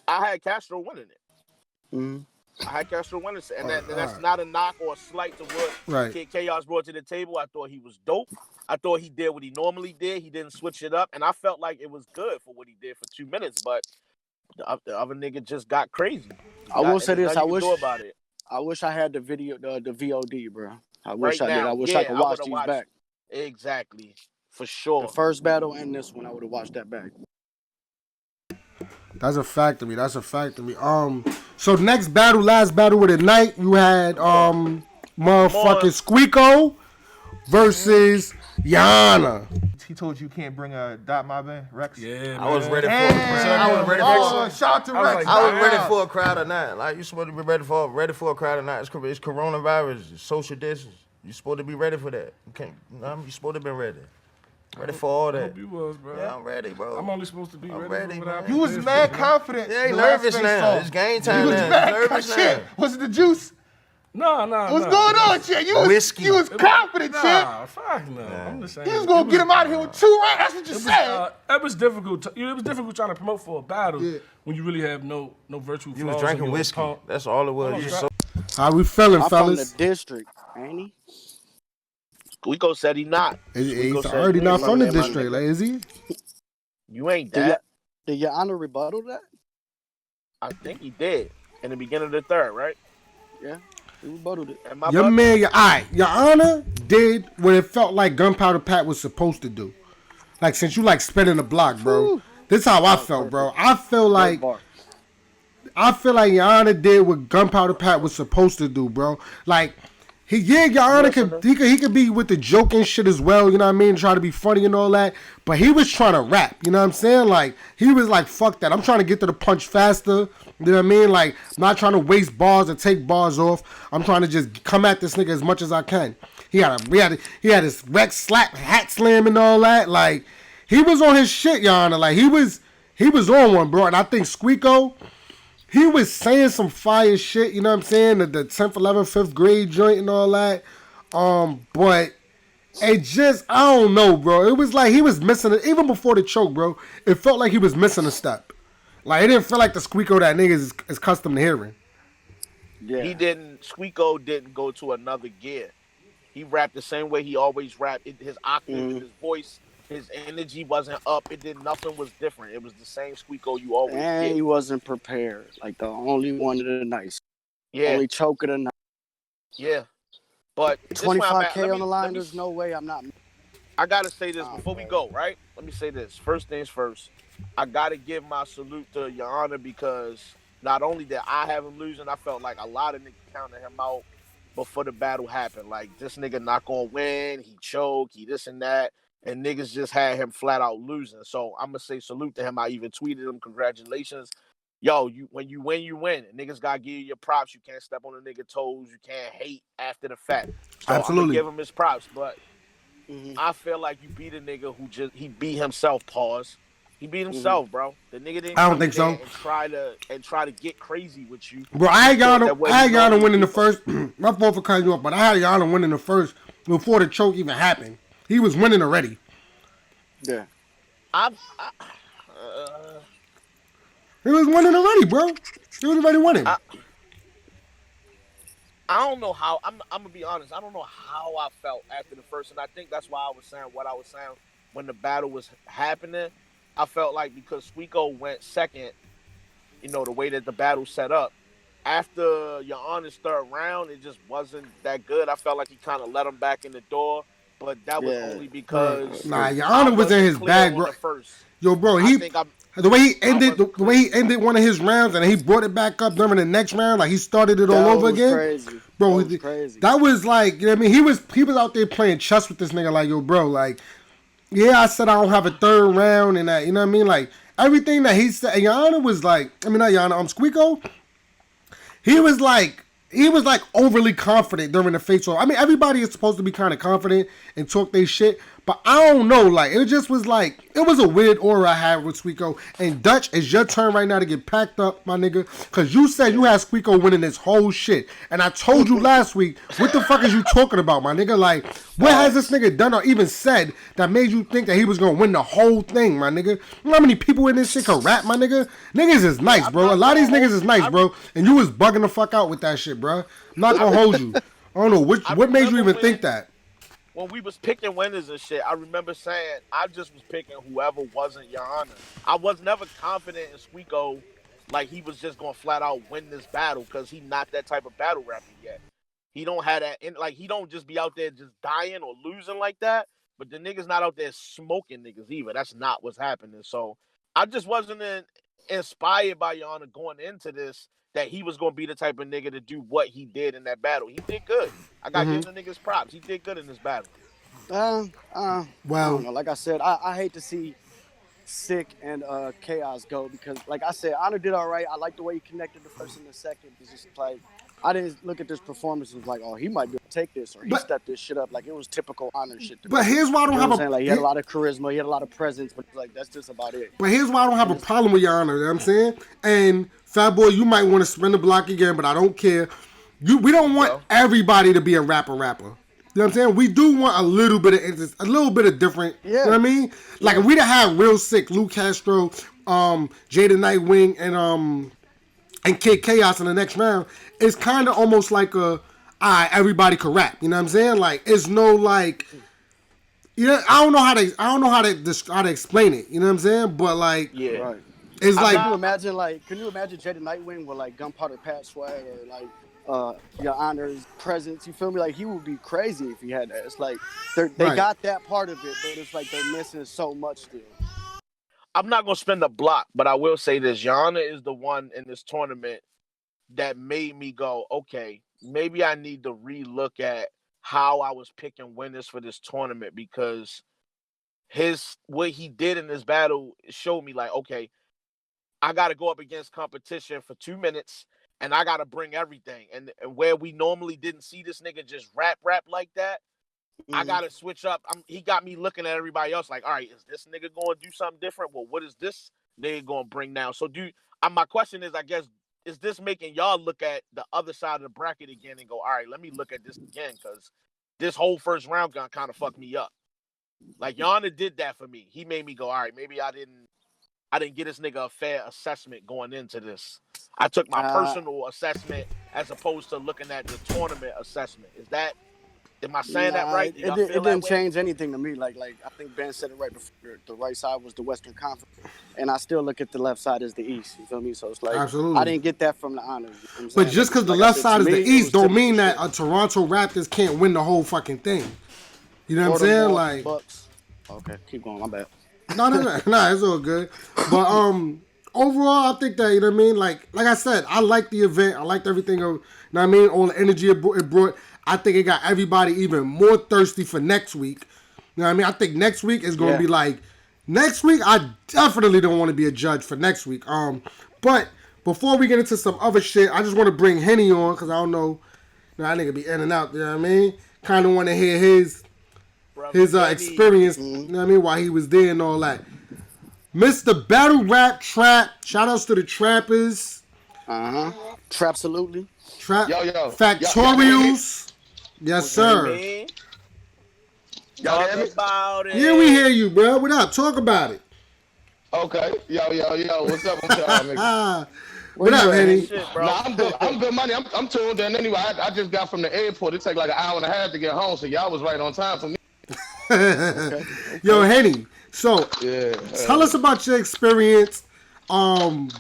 had Castro winning it. I had Castro winning it, and that's not a knock or a slight to what Kid Chaos brought to the table. I thought he was dope. I thought he did what he normally did. He didn't switch it up, and I felt like it was good for what he did for 2 minutes. But the other nigga just got crazy. I will say this: I wish I had the video, the VOD, bro. I wish I did. I wish I could watch these back. Exactly, for sure. The first battle and this one, I would have watched that back. That's a fact to me. So next battle, last battle of the night, you had motherfucking Squeako versus Yana. He told you can't bring a Dot Mob in, Rex. Yeah, I was ready for a crowd. Shout out to Rex. I was ready for a crowd or not. Like you supposed to be ready for a crowd or not. It's coronavirus, it's social distance. You supposed to be ready for that. You supposed to be ready. Ready for all that. I hope you was, bro. Yeah, I'm ready, bro. I'm only supposed to be ready. You was mad confident. Yeah, nervous now. It's game time now. Nervous now. Shit. Was it the juice? No. What's going on, Chick? You was confident, Chick. Nah, fuck no. I'm just saying. You was gonna get him out of here with 2 rounds. That's what you said. It was difficult. It was difficult trying to promote for a battle when you really have no virtual flaws. You was drinking whiskey. That's all it was. How we feeling, I'm fellas? from the district, ain't he? Squeako said he not. He's already not from the district. Like, is he? You ain't that. Did Your Honor rebuttal that? I think he did in the beginning of the third, right? Yeah, he rebutted it. Your man, Your Honor did what it felt like Gunpowder Pat was supposed to do. Like, since you like spinning the block, bro. This is how I felt, bro. I feel like Your Honor did what Gunpowder Pat was supposed to do, bro. Like, Your Honor he could be with the joking shit as well, you know what I mean? Try to be funny and all that. But he was trying to rap, you know what I'm saying? Like, he was like, fuck that. I'm trying to get to the punch faster. You know what I mean? Like, I'm not trying to waste bars or take bars off. I'm trying to just come at this nigga as much as I can. He had his Rex slap, hat slam and all that. Like, he was on his shit, Your Honor. Like, he was on one, bro. And I think Squeako, he was saying some fire shit, you know what I'm saying? The 10th, 11th, 5th grade joint and all that. But it just, I don't know, bro. It was like he was missing it. Even before the choke, bro, it felt like he was missing a step. Like, it didn't feel like the Squeako that niggas is accustomed to hearing. Yeah. Squeako didn't go to another gear. He rapped the same way he always rapped. His octave, his voice, his energy wasn't up. Nothing was different. It was the same Squeako you always And get. he wasn't prepared. Like, the only one of the nice. Yeah. Only choke of the night. Yeah. But 25K on the line, there's no way I'm not. I got to say this before we go, right? Let me say this. First things first. I got to give my salute to Your Honor because not only did I have him losing, I felt like a lot of niggas counted him out before the battle happened. Like, this nigga not going to win. He choked. He this and that. And niggas just had him flat out losing. So I'm going to say salute to him. I even tweeted him, congratulations. Yo, when you win, you win. And niggas got to give you your props. You can't step on a nigga toes. You can't hate after the fact. So Absolutely. I'm going to give him his props. But I feel like you beat a nigga who he beat himself, pause. He beat himself, bro. The nigga didn't I don't think so. And try to get crazy with you. Bro, I had Your Honor winning the first. My fault for cutting you off, but I had Your Honor winning the first before the choke even happened. He was winning already. Yeah. He was winning already, bro. He was already winning. I don't know how. I'm gonna be honest. I don't know how I felt after the first, and I think that's why I was saying what I was saying when the battle was happening. I felt like because Squeako went second, you know, the way that the battle set up. After Your Honor's third round, it just wasn't that good. I felt like he kind of let him back in the door, but that was only because Your Honor was in his bag, bro. Yo, bro, the way he ended one of his rounds and he brought it back up during the next round, like he started it all over again. Crazy. Bro, that was crazy. That was like, you know what I mean? He was out there playing chess with this nigga, like, yo, bro, like, yeah, I said I don't have a third round and that, you know what I mean? Like, everything that he said, Your Honor was like, I mean, not Your Honor, Squeako, he was like overly confident during the face-off. I mean, everybody is supposed to be kind of confident and talk their shit, but I don't know. Like, it just was like, it was a weird aura I had with Squeako. And Dutch, it's your turn right now to get packed up, my nigga, because you said you had Squeako winning this whole shit. And I told you last week, what the fuck is you talking about, my nigga? Like, what has this nigga done or even said that made you think that he was going to win the whole thing, my nigga? You know how many people in this shit can rap, my nigga? Niggas is nice, bro. A lot of these niggas is nice, bro. And you was bugging the fuck out with that shit, bro. I'm not going to hold you. I don't know. What made you even think that? When we was picking winners and shit, I remember saying I just was picking whoever wasn't Your Honor. I was never confident in Squeako, like he was just gonna flat out win this battle because he not that type of battle rapper yet. He don't have that, like he don't just be out there just dying or losing like that. But the nigga's not out there smoking niggas either. That's not what's happening. So I just wasn't inspired by Your Honor going into this that he was gonna be the type of nigga to do what he did in that battle. He did good. I got to give the niggas props. He did good in this battle. Well, I don't know. Like I said, I hate to see Sick and Chaos go because, like I said, Honor did all right. I like the way he connected the first and the second. It's just like I didn't look at this performance and was like, oh, he might be able to take this or he stepped this shit up. Like it was typical Honor shit. But here's why I don't have a. Like he had a lot of charisma, he had a lot of presence, but like that's just about it. But here's why I don't have a problem with Your Honor. You know what I'm saying? And Fat Boy, you might want to spin the block again, but I don't care. We don't want everybody to be a rapper. You know what I'm saying? We do want a little bit of different. Yeah. You know what I mean? Like if we'd have had real sick Lou Castro, Jaden Nightwing, and Kid Chaos in the next round, it's kind of almost like everybody could rap. You know what I'm saying? Like it's no like. I don't know how to explain it. You know what I'm saying? But like, right. It's like can you imagine Jaden Nightwing with like Gunpowder Pat swag or like Your Honor's presence? You feel me? Like he would be crazy if he had that. It's like they got that part of it, but it's like they're missing so much still. I'm not gonna spend a block, but I will say this: Yana is the one in this tournament that made me go, okay, maybe I need to relook at how I was picking winners for this tournament, because what he did in this battle showed me like, okay, I got to go up against competition for 2 minutes and I got to bring everything. And where we normally didn't see this nigga just rap like that, I got to switch up. He got me looking at everybody else like, all right, is this nigga going to do something different? Well, what is this nigga going to bring now? So my question is, I guess, is this making y'all look at the other side of the bracket again and go, all right, let me look at this again, because this whole first round gun kind of fucked me up. Like, Yana did that for me. He made me go, all right, maybe I didn't get this nigga a fair assessment going into this. I took my personal assessment as opposed to looking at the tournament assessment. Am I saying that right? It didn't change anything to me. Like I think Ben said it right before. The right side was the Western Conference, and I still look at the left side as the East. You feel me? So it's like absolutely. I didn't get that from the honors. You know but just because the left side is the East don't mean that a Toronto Raptors can't win the whole fucking thing. You know what I'm saying? Like, Bucks. Okay, keep going. My bad. No, it's all good. But overall, I think that, you know what I mean? Like I said, I liked the event. I liked everything. You know what I mean? All the energy it brought. I think it got everybody even more thirsty for next week. You know what I mean? I think next week is going to be like, next week, I definitely don't want to be a judge for next week. But before we get into some other shit, I just want to bring Henny on, because I don't know, that nigga be in and out, you know what I mean? Kind of want to hear his experience, you know what I mean, while he was there and all that. Mr. Battle Rap Trap, shout outs to the trappers. Trapsalutely. Yo. Factorials. Yes, sir. Y'all hear me? About it. Yeah, we hear you, bro. What up? Talk about it. Okay. Yo. What's up with y'all, niggas? What up, Henny? Nah, I'm good money. I'm tuned in anyway. I just got from the airport. It take like an hour and a half to get home, so y'all was right on time for me. Okay. Yo, Henny. So, tell us about your experience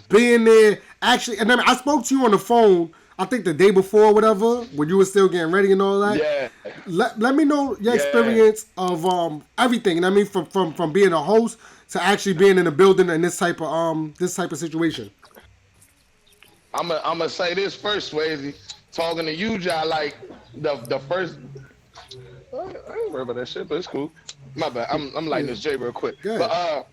being there. Actually, and then I spoke to you on the phone, I think the day before, whatever, when you were still getting ready and all that. Yeah. Let me know your experience of everything. You know what I mean, from being a host to actually being in a building in this type of situation. I'm gonna say this first, Swayze. Talking to you, Jai, like the first. I ain't worried about that shit, but it's cool. My bad. I'm lighting this J real quick. Good. But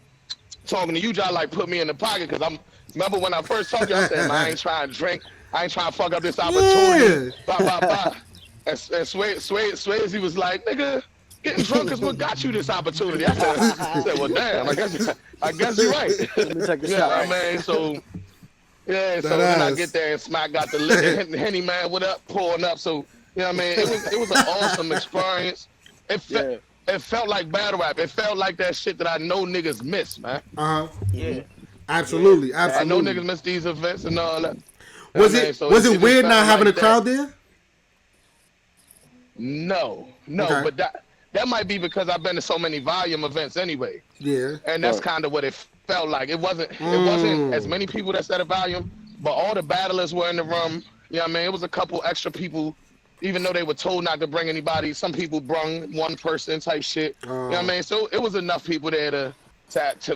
talking to you, Jai, like put me in the pocket, because remember when I first talked to you, I said, I ain't trying to drink. I ain't trying to fuck up this opportunity. Yeah. And Swayze was like, nigga, getting drunk is what got you this opportunity. I said, well, damn, I guess you're right. Let me take a Yeah, shot. man. So when I get there and Smack got the liquor, Henny man, what up, pouring up. So, you know what I mean? It was an awesome experience. It felt like battle rap. It felt like that shit that I know niggas miss, man. Yeah. Absolutely. I know niggas miss these events and all that. Was it weird not having a crowd there? No, Okay. but that might be because I've been to so many volume events anyway. Yeah. And that's kind of what it felt like. It wasn't as many people that said a volume, but all the battlers were in the room. You know what I mean? It was a couple extra people, even though they were told not to bring anybody. Some people brung one person type shit. You know what I mean? So it was enough people there to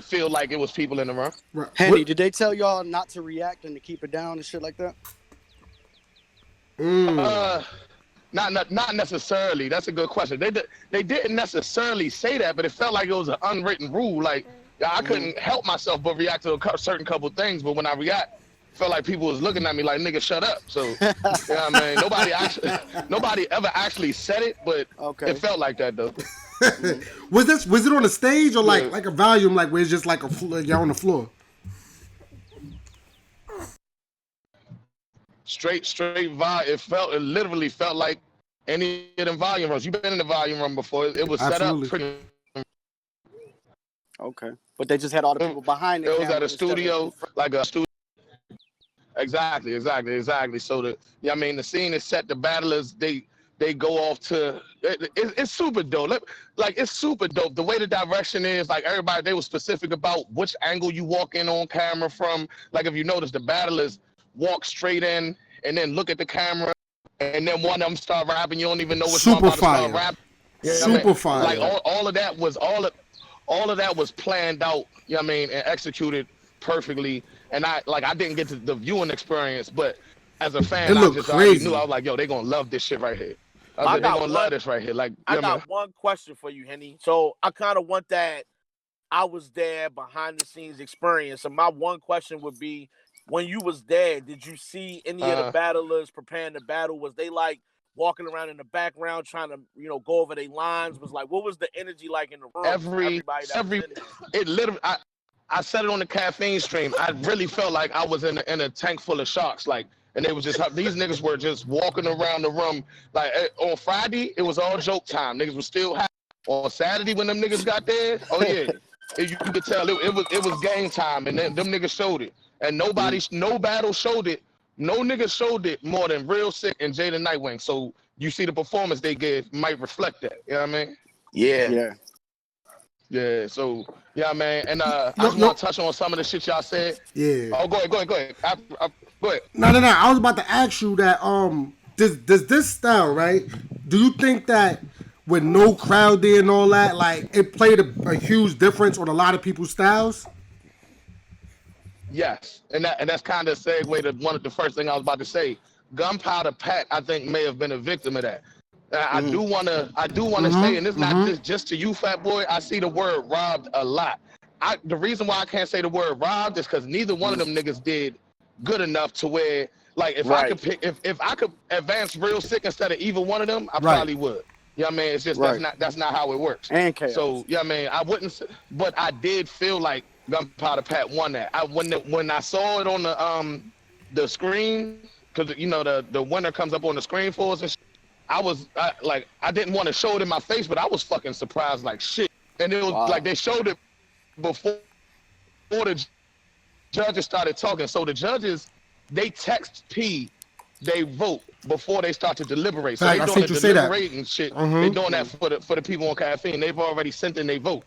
feel like it was people in the room. Right. Henny, did they tell y'all not to react and to keep it down and shit like that? Not necessarily. That's a good question. They didn't necessarily say that, but it felt like it was an unwritten rule. Like I couldn't help myself but react to a certain couple things. But when I react, it felt like people was looking at me like, nigga, shut up. So you know what I mean? Nobody ever actually said it, but it felt like that though. Was it on the stage or like a volume, like where it's just like you're on the floor? straight vibe. It literally felt like any of them volume rooms. You've been in the volume room before. It was set up pretty. Okay, but they just had all the people behind the camera. It was at a studio, like a studio. Exactly. So the scene is set. The battlers, they go off to. It's super dope. It's super dope. The way the direction is, like everybody, they were specific about which angle you walk in on camera from. Like if you notice, the battlers walk straight in and then look at the camera, and then one of them start rapping. You don't even know which one about to start rapping. Super fire. Like all of that was all of that was planned out. You know what I mean, and executed perfectly. And I didn't get to the viewing experience, but as a fan, I just already knew. I was like, yo, they gonna love this shit right here. They gonna love this right here. Like, I got one question for you, Henny. So I kind of want that I was there behind the scenes experience. And my one question would be, when you was there, did you see any of the battlers preparing to battle? Was they like walking around in the background trying to, go over their lines? Was like, what was the energy like in the room? It literally. I said it on the caffeine stream. I really felt like I was in a tank full of sharks. Like, and they was just these niggas were just walking around the room. Like on Friday, it was all joke time. Niggas was still happy. On Saturday when them niggas got there, oh yeah, you could tell it was game time, and then them niggas showed it. And no battle showed it. No niggas showed it more than Real Sick and Jaden Nightwing. So you see the performance they gave might reflect that. You know what I mean? Yeah, so man, and I just want to touch on some of the shit y'all said. Yeah. Oh, go ahead. Go ahead. No. I was about to ask you that. Does this style, right? Do you think that with no crowd there and all that, like it played a huge difference on a lot of people's styles? Yes, and that's kind of a segue to one of the first thing I was about to say. Gunpowder Pat, I think, may have been a victim of that. I do want to say, and it's not just to you, Fat Boy. I see the word robbed a lot. The reason why I can't say the word robbed is because neither one of them niggas did good enough to where, like, if I could pick, if I could advance Real Sick instead of either one of them, I probably would. You know what I mean? It's just that's not how it works. And chaos. So yeah, I wouldn't, but I did feel like Gunpowder Pat won that. When I saw it on the screen, because the winner comes up on the screen for us and shit, I didn't want to show it in my face, but I was fucking surprised like shit. And it was like they showed it before the judges started talking. So the judges, they text P, they vote before they start to deliberate. So they doing the deliberating shit. They doing that for the people on caffeine. They've already sent in their vote.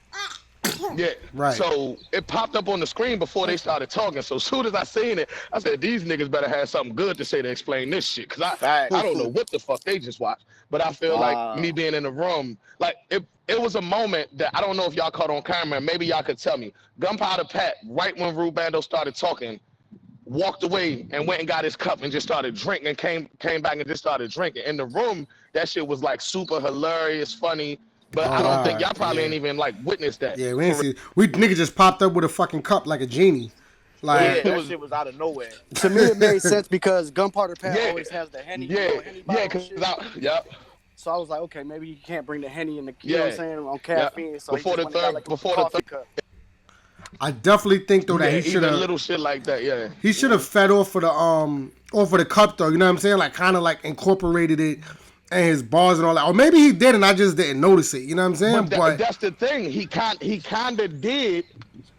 Yeah. Right. So it popped up on the screen before they started talking. So as soon as I seen it, I said, these niggas better have something good to say to explain this shit. Cause I don't know what the fuck they just watched. But I feel like me being in the room, like it was a moment that I don't know if y'all caught on camera. Maybe y'all could tell me. Gunpowder Pat, right when Ruh Bando started talking, walked away and went and got his cup and just started drinking and came back and just started drinking. In the room, that shit was like super hilarious, funny. But I don't think y'all probably ain't even like witnessed that. Yeah, we ain't see. We nigga just popped up with a fucking cup like a genie. Like that shit was out of nowhere. To me, it made sense because Gunpowder Pat always has the Henny. So I was like, okay, maybe he can't bring the Henny in the, you know what I'm saying, on caffeine. So before the third. I definitely think though that he should have little shit like that. Yeah, he should have fed off of the cup though. You know what I'm saying? Like kind of like incorporated it. And his bars and all that, or maybe he did, and I just didn't notice it. You know what I'm saying? But that's the thing. He kind of did,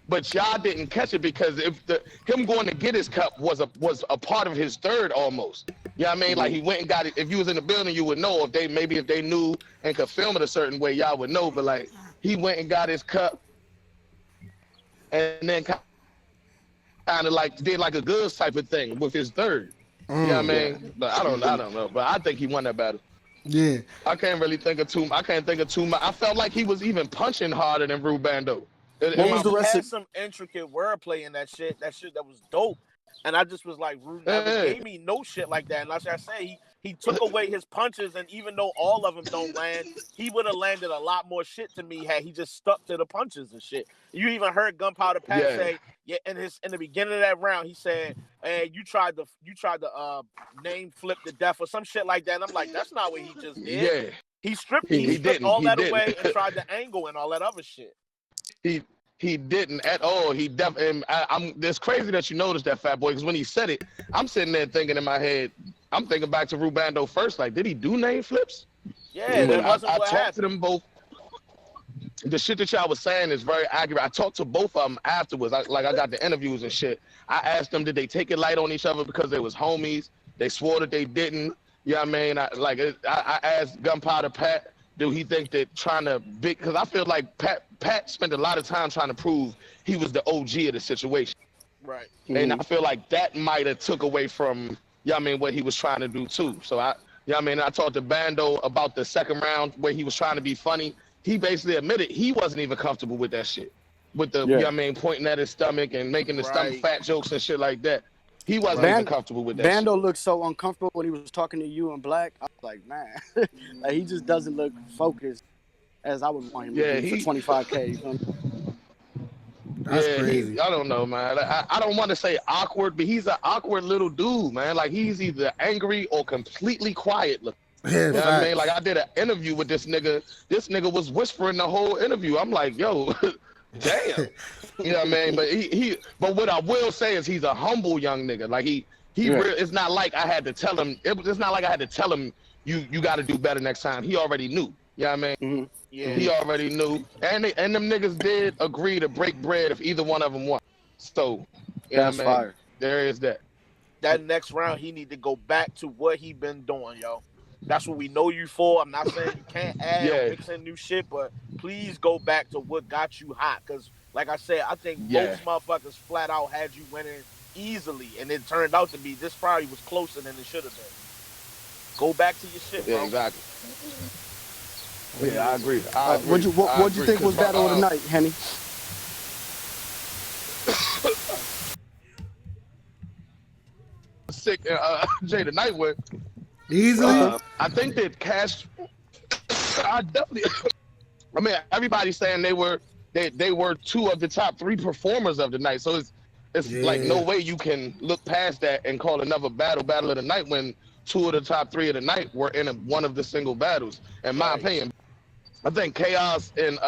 but y'all didn't catch it because him going to get his cup was a part of his third almost. You know what I mean? Like he went and got it. If you was in the building, you would know. If they knew and could film it a certain way, y'all would know. But like he went and got his cup, and then kind of like did like a goods type of thing with his third. You know what I mean? But I don't know. But I think he won that battle. Yeah, I can't think of too much. I felt like he was even punching harder than Ruh Bando. He had some intricate wordplay in that shit. That was dope. And I just was like, Ruh never gave me no shit like that. And like I say, he took away his punches, and even though all of them don't land, he would have landed a lot more shit to me had he just stuck to the punches and shit. You even heard Gunpowder Pat say, in the beginning of that round, he said, "Hey, you tried to name flip the death or some shit like that." And I'm like, that's not what he just did. Yeah, he stripped all that away and tried to angle and all that other shit. He didn't at all. He definitely. It's crazy that you noticed that, Fat Boy, because when he said it, I'm sitting there thinking in my head, I'm thinking back to Ruh Bando first. Like, did he do name flips? Yeah, that wasn't I what talked happened. to them both. The shit that y'all was saying is very accurate. I talked to both of them afterwards. I got the interviews and shit. I asked them, did they take it light on each other because they was homies? They swore that they didn't. You know what I mean? I asked Gunpowder Pat, do he think that trying to because I feel like Pat spent a lot of time trying to prove he was the OG of the situation. Right. And I feel like that might have took away from, you know what I mean, what he was trying to do too. So you know what I mean, I talked to Bando about the second round where he was trying to be funny. He basically admitted he wasn't even comfortable with that shit. With the, you know what I mean, pointing at his stomach and making the stomach fat jokes and shit like that. He wasn't even comfortable with that Bando shit. looked so uncomfortable when he was talking to you in Black. I was like, man, like, he just doesn't look focused as I would want him to be for 25K. You know? That's crazy. I don't know, man. I don't want to say awkward, but he's an awkward little dude, man. Like, he's either angry or completely quiet looking. Yeah, you know what I mean? Like, I did an interview with this nigga. This nigga was whispering the whole interview. I'm like, yo, damn. You know what I mean? But but what I will say is he's a humble young nigga. Like, it's not like I had to tell him. It's not like I had to tell him you got to do better next time. He already knew. You know what I mean? Yeah. He already knew. And them niggas did agree to break bread if either one of them won. So, you know what I mean? Fire. There is that. That next round, he need to go back to what he been doing, yo. That's what we know you for. I'm not saying you can't add or mix in new shit, but please go back to what got you hot. Because, like I said, I think both motherfuckers flat out had you winning easily, and it turned out to be this probably was closer than it should have been. Go back to your shit, bro. Yeah, exactly. Yeah, I agree. What'd you think was battle of the night, Henny? Sick, Jaden Nightwing. Easily. I think that I definitely. I mean, everybody's saying they were two of the top 3 performers of the night. So it's like no way you can look past that and call another battle of the night when 2 of the top 3 of the night were in one of the single battles. In my opinion, I think Chaos and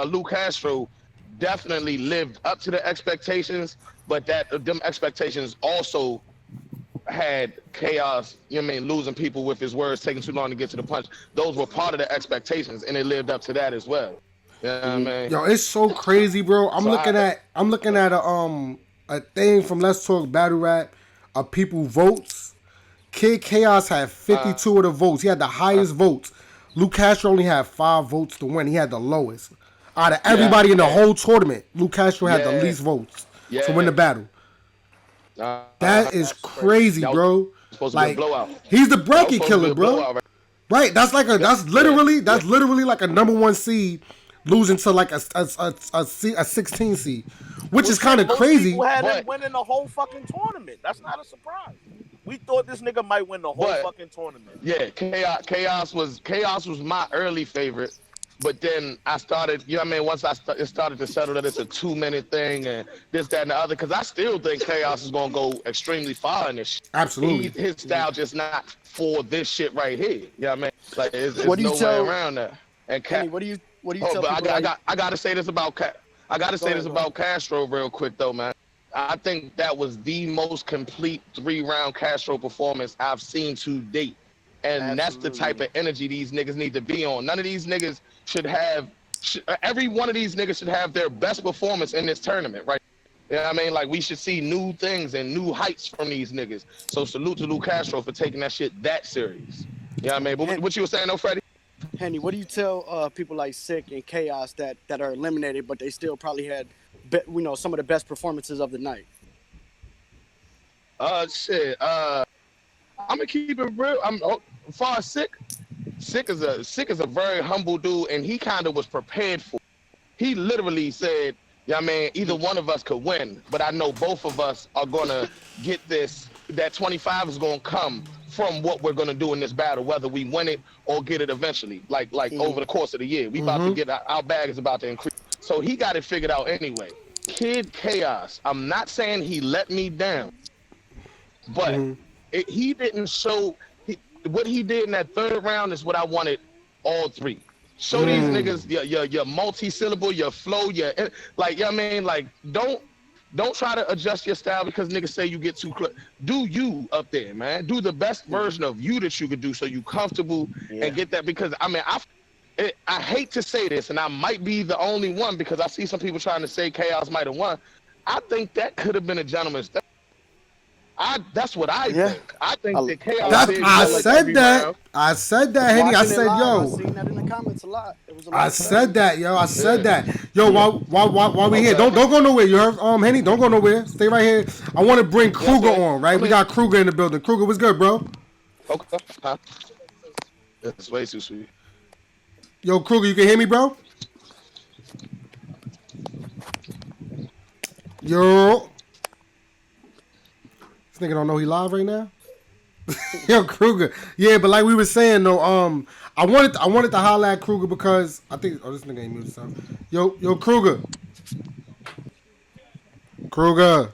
Lou Castro definitely lived up to the expectations, but them expectations also had Chaos, you know what I mean, losing people with his words, taking too long to get to the punch. Those were part of the expectations, and it lived up to that as well. You know what I mean? Yo, it's so crazy, bro. I'm looking at a thing from Let's Talk Battle Rap of people votes. Kid Chaos had 52 of the votes. He had the highest votes. Lou Castro only had 5 votes to win. He had the lowest. Out of everybody in the whole tournament, Lou Castro had the least votes to win the battle. That is crazy, bro. Like, he's the bracket killer, bro. Right? That's literally like a number 1 seed losing to like a 16 seed, which is kind of crazy. People had him winning the whole fucking tournament. That's not a surprise. We thought this nigga might win the whole fucking tournament. Yeah, Chaos was my early favorite. But then I started, you know what I mean, once it started to settle that it's a 2-minute thing and this, that, and the other, because I still think Chaos is going to go extremely far in this shit. Absolutely. His style just not for this shit right here. You know what I mean? Like, there's no way around that. And Kenny, what do you tell people? I got to say this about Castro real quick, though, man. I think that was the most complete 3-round Castro performance I've seen to date. And that's the type of energy these niggas need to be on. None of these niggas should have, every one of these niggas should have their best performance in this tournament, right? You know what I mean? Like, we should see new things and new heights from these niggas. So salute to Lou Castro for taking that shit that serious. You know what I mean? But what you were saying, though, Freddie? Henny, what do you tell people like Sick and Chaos that are eliminated, but they still probably had, some of the best performances of the night? I'm gonna keep it real. As far as Sick is a very humble dude, and he kind of was prepared for it. He literally said, yeah, I mean, either one of us could win, but I know both of us are gonna get this. That 25 is gonna come from what we're gonna do in this battle, whether we win it or get it eventually. Like over the course of the year, we about to get our bag is about to increase. So he got it figured out anyway. Kid Chaos, I'm not saying he let me down, but he didn't show. What he did in that 3rd round is what I wanted all 3. Show these niggas your multi-syllable, your flow, your like. You know what I mean, like don't try to adjust your style because niggas say you get too close. Do you up there, man? Do the best version of you that you could do, so you comfortable and get that. Because I mean, I hate to say this, and I might be the only one because I see some people trying to say Chaos might have won. I think that could have been a gentleman's thing. That's what I think. I think that Chaos. I said that, Henny. I said, yo. I seen that in the comments a lot. It was a lot. I said that, yo. I said that. Yo, while we here, don't go nowhere. You heard, Henny? Don't go nowhere. Stay right here. I want to bring Kruger on, right? We got Kruger in the building. Kruger, what's good, bro? Okay. That's way too sweet. Yo, Kruger, you can hear me, bro? Yo. This nigga don't know he live right now? Yo, Kruger. Yeah, but like we were saying though, I wanted to holler at Kruger because I think this nigga ain't muted something. Yo, Kruger. Kruger.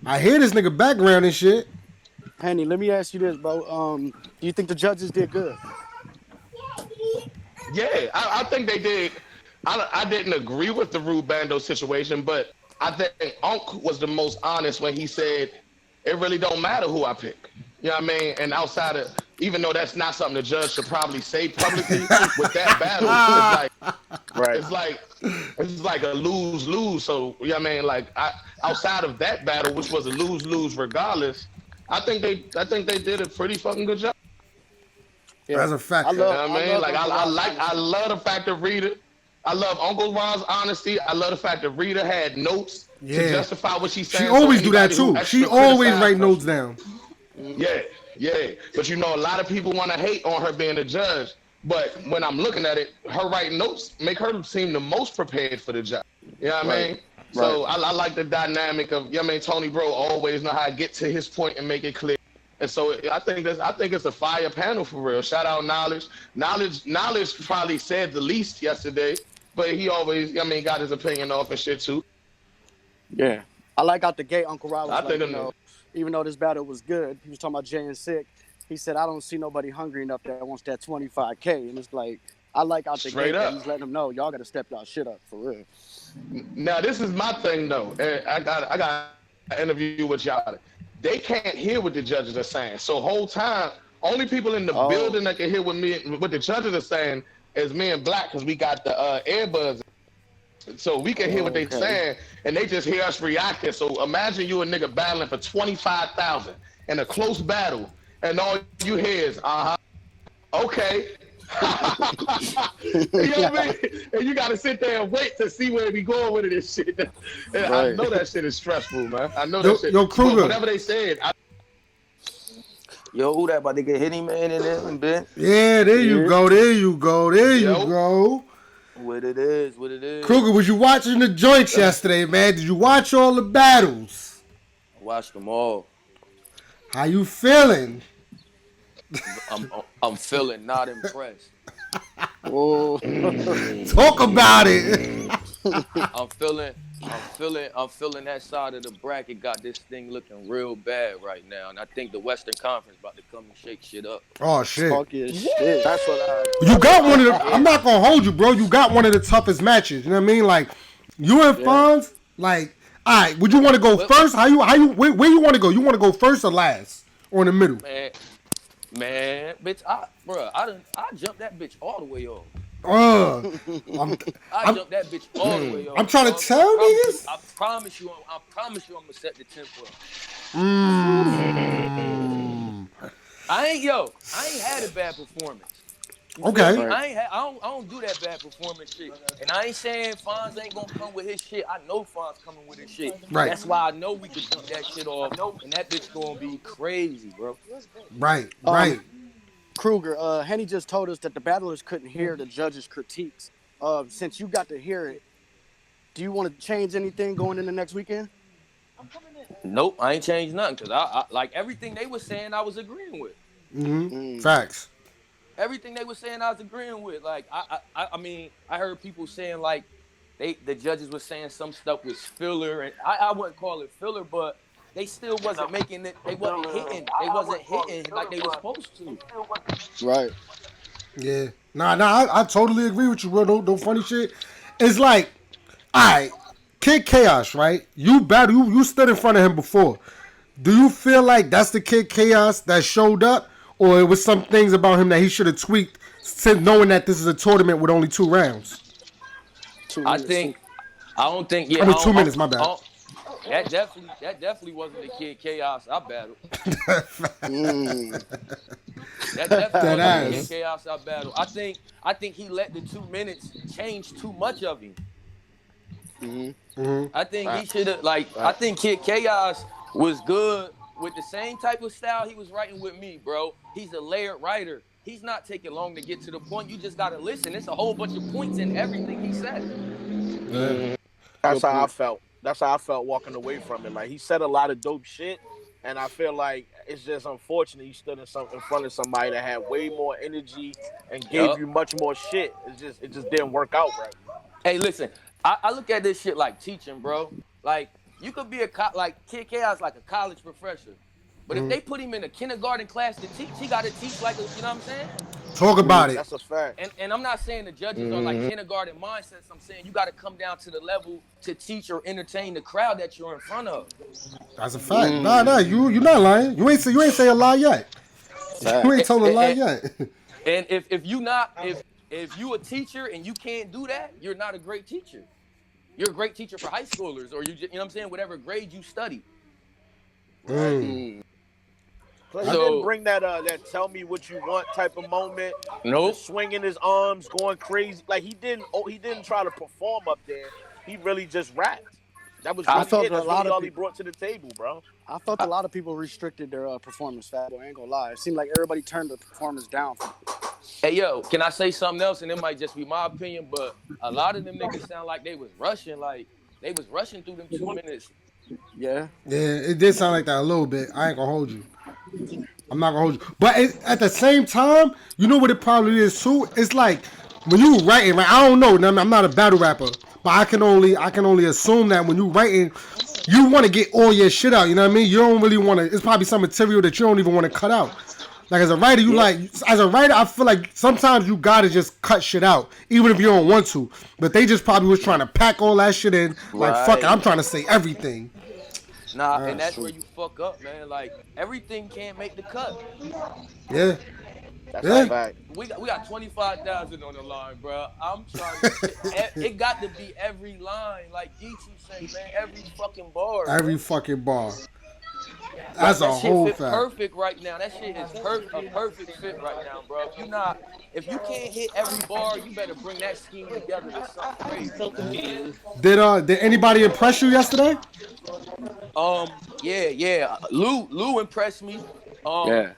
I hear this nigga background and shit. Henny, let me ask you this, bro. Do you think the judges did good? Yeah, I think they did. I didn't agree with the Ruh Bando situation, but I think Unc was the most honest when he said, it really don't matter who I pick. You know what I mean? And outside of, even though that's not something the judge should probably say publicly, with that battle, it's like a lose-lose. So, you know what I mean? Like, outside of that battle, which was a lose-lose regardless, I think they did a pretty fucking good job. Yeah. That's a fact. I love the fact that Rita. I love Uncle Ron's honesty. I love the fact that Rita had notes to justify what she's saying. She always do that too. She always write notes down. Yeah. But you know, a lot of people want to hate on her being a judge. But when I'm looking at it, her writing notes make her seem the most prepared for the job. You know what I mean? So I like the dynamic of, you know what I mean, Tony Bro always know how to get to his point and make it clear. And so I think it's a fire panel for real. Shout out Knowledge. Knowledge probably said the least yesterday, but he always, I mean, got his opinion off and shit too. Yeah. I like out the gate, Uncle Rob was like, you know, even though this battle was good, he was talking about Jay and Sick. He said, I don't see nobody hungry enough that wants that 25K. And it's like, I like out the gate that he's letting them know, y'all got to step y'all shit up for real. Now, this is my thing, though. I got an interview with y'all. They can't hear what the judges are saying. So whole time, only people in the building that can hear what the judges are saying is me and Black, because we got the earbuds. So we can hear what they're saying, and they just hear us reacting. So imagine you a nigga battling for 25,000 in a close battle, and all you hear is, okay. You know what I mean? And you got to sit there and wait to see where we going with it and shit. And I know that shit is stressful, man. I know that shit. Yo, Kruger. Whatever they said. Yo, who that about to get Henny Man in there and Ben? Yeah, there you go. You go. What it is. Kruger, was you watching the joints yesterday, man? Did you watch all the battles? I watched them all. How you feeling? I'm feeling not impressed. Talk about it. I'm feeling that side of the bracket got this thing looking real bad right now, and I think the Western Conference about to come and shake shit up. Oh shit! Shit. That's what you got one of the. I'm not gonna hold you, bro. You got one of the toughest matches. You know what I mean? Like you and Fonz. Like, all right. Would you want to go first? Where you want to go? You want to go first or last, or in the middle? Man, bitch, I jumped that bitch all the way off. I jumped that bitch all the way off. I'm trying to tell niggas. I promise you, I'm gonna set the tempo up. I ain't had a bad performance. Okay. I don't do that bad performance shit. And I ain't saying Fonz ain't gonna come with his shit. I know Fonz coming with his shit. Right. That's why I know we could jump that shit off. And that bitch gonna be crazy, bro. Right. Kruger, Henny just told us that the battlers couldn't hear the judges' critiques. Since you got to hear it, do you want to change anything going into next weekend? Nope, I ain't changed nothing because I like everything they were saying I was agreeing with. Facts. Everything they were saying I was agreeing with. Like I mean, I heard people saying like the judges were saying some stuff was filler, and I wouldn't call it filler, but they still wasn't making it. They wasn't hitting. They wasn't hitting like they were supposed to. Right. Yeah. I totally agree with you, bro. No funny shit. It's like, all right, Kid Chaos, right? You stood in front of him before. Do you feel like that's the Kid Chaos that showed up, or it was some things about him that he should have tweaked, since knowing that this is a tournament with only 2 rounds? 2 I minutes. think. I don't think. Yeah. I mean, 2 minutes. My bad. That definitely wasn't the Kid Chaos I battled. That definitely wasn't the Kid Chaos I battled. I think he let the 2 minutes change too much of him. I think he should have I think Kid Chaos was good with the same type of style he was writing with me, bro. He's a layered writer. He's not taking long to get to the point. You just gotta listen. It's a whole bunch of points in everything he said. That's how I felt. That's how I felt walking away from it. Like, he said a lot of dope shit, and I feel like it's just unfortunate he stood in front of somebody that had way more energy and gave you much more shit. It just didn't work out right. Hey, listen, I look at this shit like teaching, bro. Like, you could be like Kid Chaos, like a college professor. But if they put him in a kindergarten class to teach, he got to teach like a, you know what I'm saying? Talk about it. That's a fact. And I'm not saying the judges are like kindergarten mindsets. I'm saying you got to come down to the level to teach or entertain the crowd that you're in front of. That's a fact. Nah, you not lying. You ain't say a lie yet. You ain't told a lie yet. And if you a teacher and you can't do that, you're not a great teacher. You're a great teacher for high schoolers, or you know what I'm saying, whatever grade you study. Plus, he didn't bring that tell me what you want type of moment. Nope. Swinging his arms, going crazy. Like, he didn't try to perform up there. He really just rapped. That was all he brought to the table, bro. I felt a lot of people restricted their performance, Fat Boy. I ain't gonna lie. It seemed like everybody turned the performance down. Hey, yo, can I say something else? And it might just be my opinion, but a lot of them niggas sound like they was rushing. Like, they was rushing through them 2 minutes. Yeah. Yeah, it did sound like that a little bit. I ain't gonna hold you. I'm not gonna hold you. But at the same time, you know what it probably is too? It's like when you writing, like, I don't know, I'm not a battle rapper, but I can only assume that when you writing, you want to get all your shit out. You know what I mean? You don't really want to. It's probably some material that you don't even want to cut out. Like, as a writer, I feel like sometimes you gotta just cut shit out, even if you don't want to. But they just probably was trying to pack all that shit in. Like, fuck it, I'm trying to say everything. Nah, and that's where you fuck up, man. Like, everything can't make the cut. Yeah. That's a fact. We got 25,000 on the line, bro. I'm trying to. It got to be every line, like Geechee say, man. Every fucking bar. Every fucking bar. That's a whole fact. Perfect right now. That shit is a perfect fit right now, bro. If you can't hit every bar, you better bring that scheme together to something crazy. Did anybody impress you yesterday? Yeah. Lou impressed me. Yeah.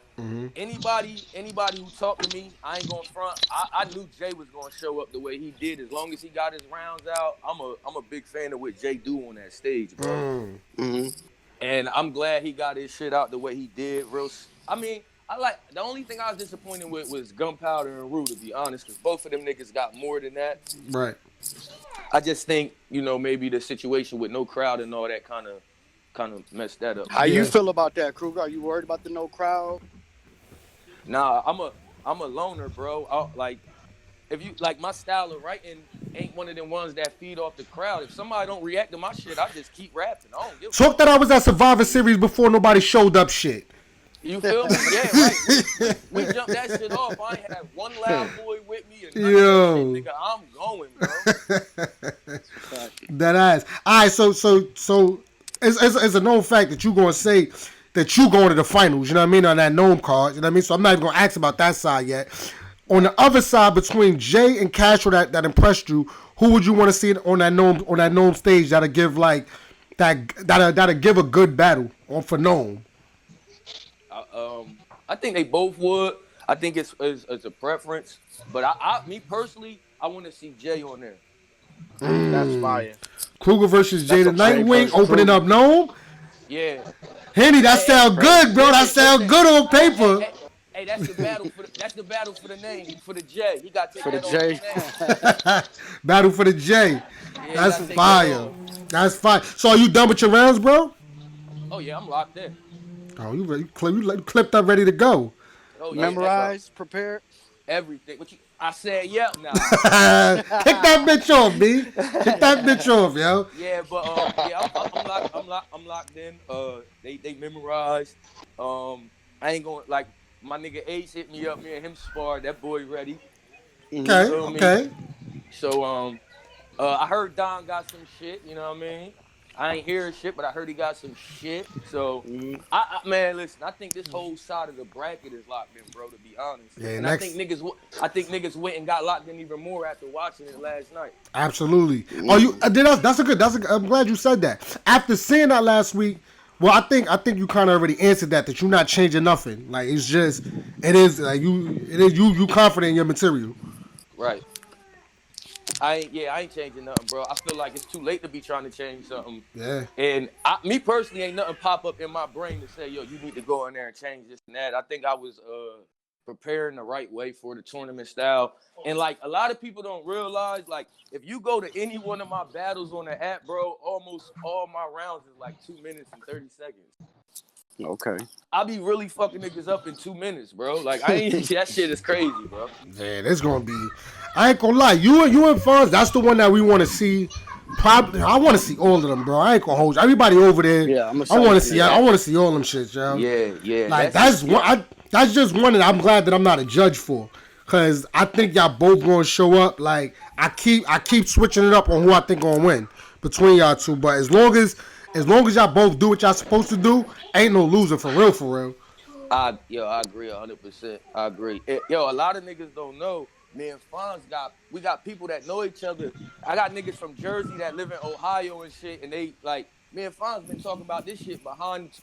Anybody who talked to me, I ain't gonna front. I knew Jay was gonna show up the way he did. As long as he got his rounds out, I'm a big fan of what Jay do on that stage, bro. And I'm glad he got his shit out the way he did. The only thing I was disappointed with was Gunpowder and Ruh, to be honest, because both of them niggas got more than that. Right. I just think, maybe the situation with no crowd and all that kind of messed that up. How you feel about that, Kruger? Are you worried about the no crowd? Nah, I'm a loner, bro. If you like, my style of writing ain't one of them ones that feed off the crowd. If somebody don't react to my shit, I just keep rapping. I don't give a Talk that I was at Survivor Series before nobody showed up shit. You feel me? Yeah, right. We jumped that shit off. I ain't had one loud boy with me. Yo. Nigga, I'm going, bro. That ass. All right, so it's a known fact that you gonna say that you going to the finals, you know what I mean, on that gnome card, you know what I mean? So I'm not even gonna ask about that side yet. On the other side, between Jay and Castro that impressed you, who would you want to see on that gnome stage that'll give that'll give a good battle for gnome? I think they both would. I think it's a preference, but me personally, I want to see Jay on there. That's fire. Kruger versus Jaden Nightwing opening up gnome. Yeah. Henny, that sound good, bro. That sound good on paper. Hey, that's the battle for the name, for the J. He got to take for that the J. Battle for the J. Yeah, that's fire. That's fire. So are you done with your rounds, bro? Oh yeah, I'm locked in. Oh, you clipped up, ready to go. Oh, yeah, memorized, prepared, everything. I said, yep, nah. Kick that bitch off, B. Kick that bitch off, yo. Yeah, but yeah, I'm locked in. They memorized. I ain't going like my nigga Ace hit me up. Me and him sparred. That boy ready. Okay, okay. So I heard Don got some shit. You know what I mean? I ain't hearing shit, but I heard he got some shit. So, man, listen. I think this whole side of the bracket is locked in, bro. To be honest, yeah, and I think niggas went and got locked in even more after watching it last night. Absolutely. Oh, you did. That's a good. I'm glad you said that. After seeing that last week, well, I think you kind of already answered that you're not changing nothing. Like it's just, it is you confident in your material. Right. I ain't changing nothing, bro. I feel like it's too late to be trying to change something. Yeah. And me personally, ain't nothing pop up in my brain to say, yo, you need to go in there and change this and that. I think I was preparing the right way for the tournament style. And like a lot of people don't realize, like if you go to any one of my battles on the app, bro, almost all my rounds is like 2 minutes and 30 seconds. Okay. I be really fucking niggas up in 2 minutes, bro. Like that shit is crazy, bro. Yeah, that's gonna be. I ain't gonna lie. You and Fonz, that's the one that we want to see. Probably, I want to see all of them, bro. I ain't gonna hold you. Everybody over there. Yeah, I want to see. I want to see all them shits, yo. Yeah. Like that's one. That's just one that I'm glad that I'm not a judge for, cause I think y'all both gonna show up. Like I keep switching it up on who I think gonna win between y'all two. But as long as y'all both do what y'all supposed to do, ain't no loser for real, for real. I agree 100%. I agree. Yo, a lot of niggas don't know. Me and Fonz we got people that know each other. I got niggas from Jersey that live in Ohio and shit, and they like me and Fonz been talking about this shit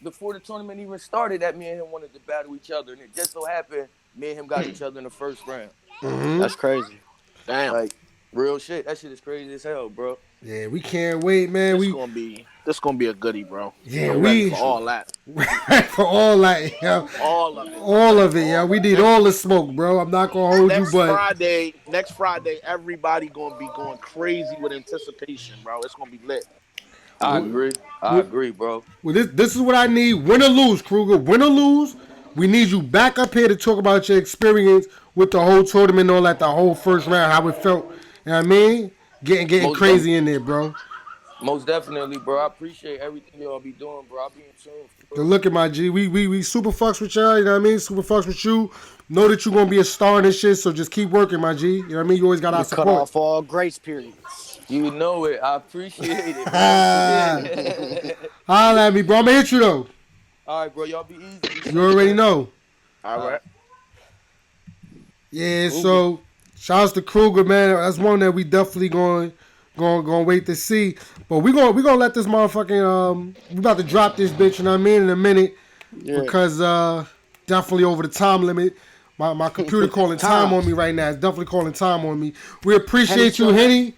before the tournament even started. That me and him wanted to battle each other, and it just so happened me and him got each other in the first round. Mm-hmm. That's crazy. Damn, like real shit. That shit is crazy as hell, bro. Yeah, we can't wait, man. This gonna be a goodie, bro. Yeah, we for all that. For all that, yo. All of it, yo. We need all the smoke, bro. I'm not gonna hold you, but next Friday, everybody gonna be going crazy with anticipation, bro. It's gonna be lit. I agree, bro. Well, this is what I need. Win or lose, Kruger. Win or lose. We need you back up here to talk about your experience with the whole tournament and all that, the whole first round, how it felt. You know what I mean? Getting most crazy in there, bro. Most definitely, bro. I appreciate everything y'all be doing, bro. I'll be in tune. Good looking, my G. We super fucks with y'all, you know what I mean? Super fucks with you. Know that you're going to be a star in this shit, so just keep working, my G. You know what I mean? You always got our support. Cut off all grace periods. You know it. I appreciate it, bro. Holla at me, bro. I'm going to hit you, though. All right, bro. Y'all be easy. You already know. All right. Yeah, so shouts to Kruger, man. That's one that we definitely going wait to see. But we gonna let this motherfucking we about to drop this bitch, you know what I mean, in a minute. Yeah. Because definitely over the time limit. My computer calling time on me right now. It's definitely calling time on me. We appreciate you, Henny,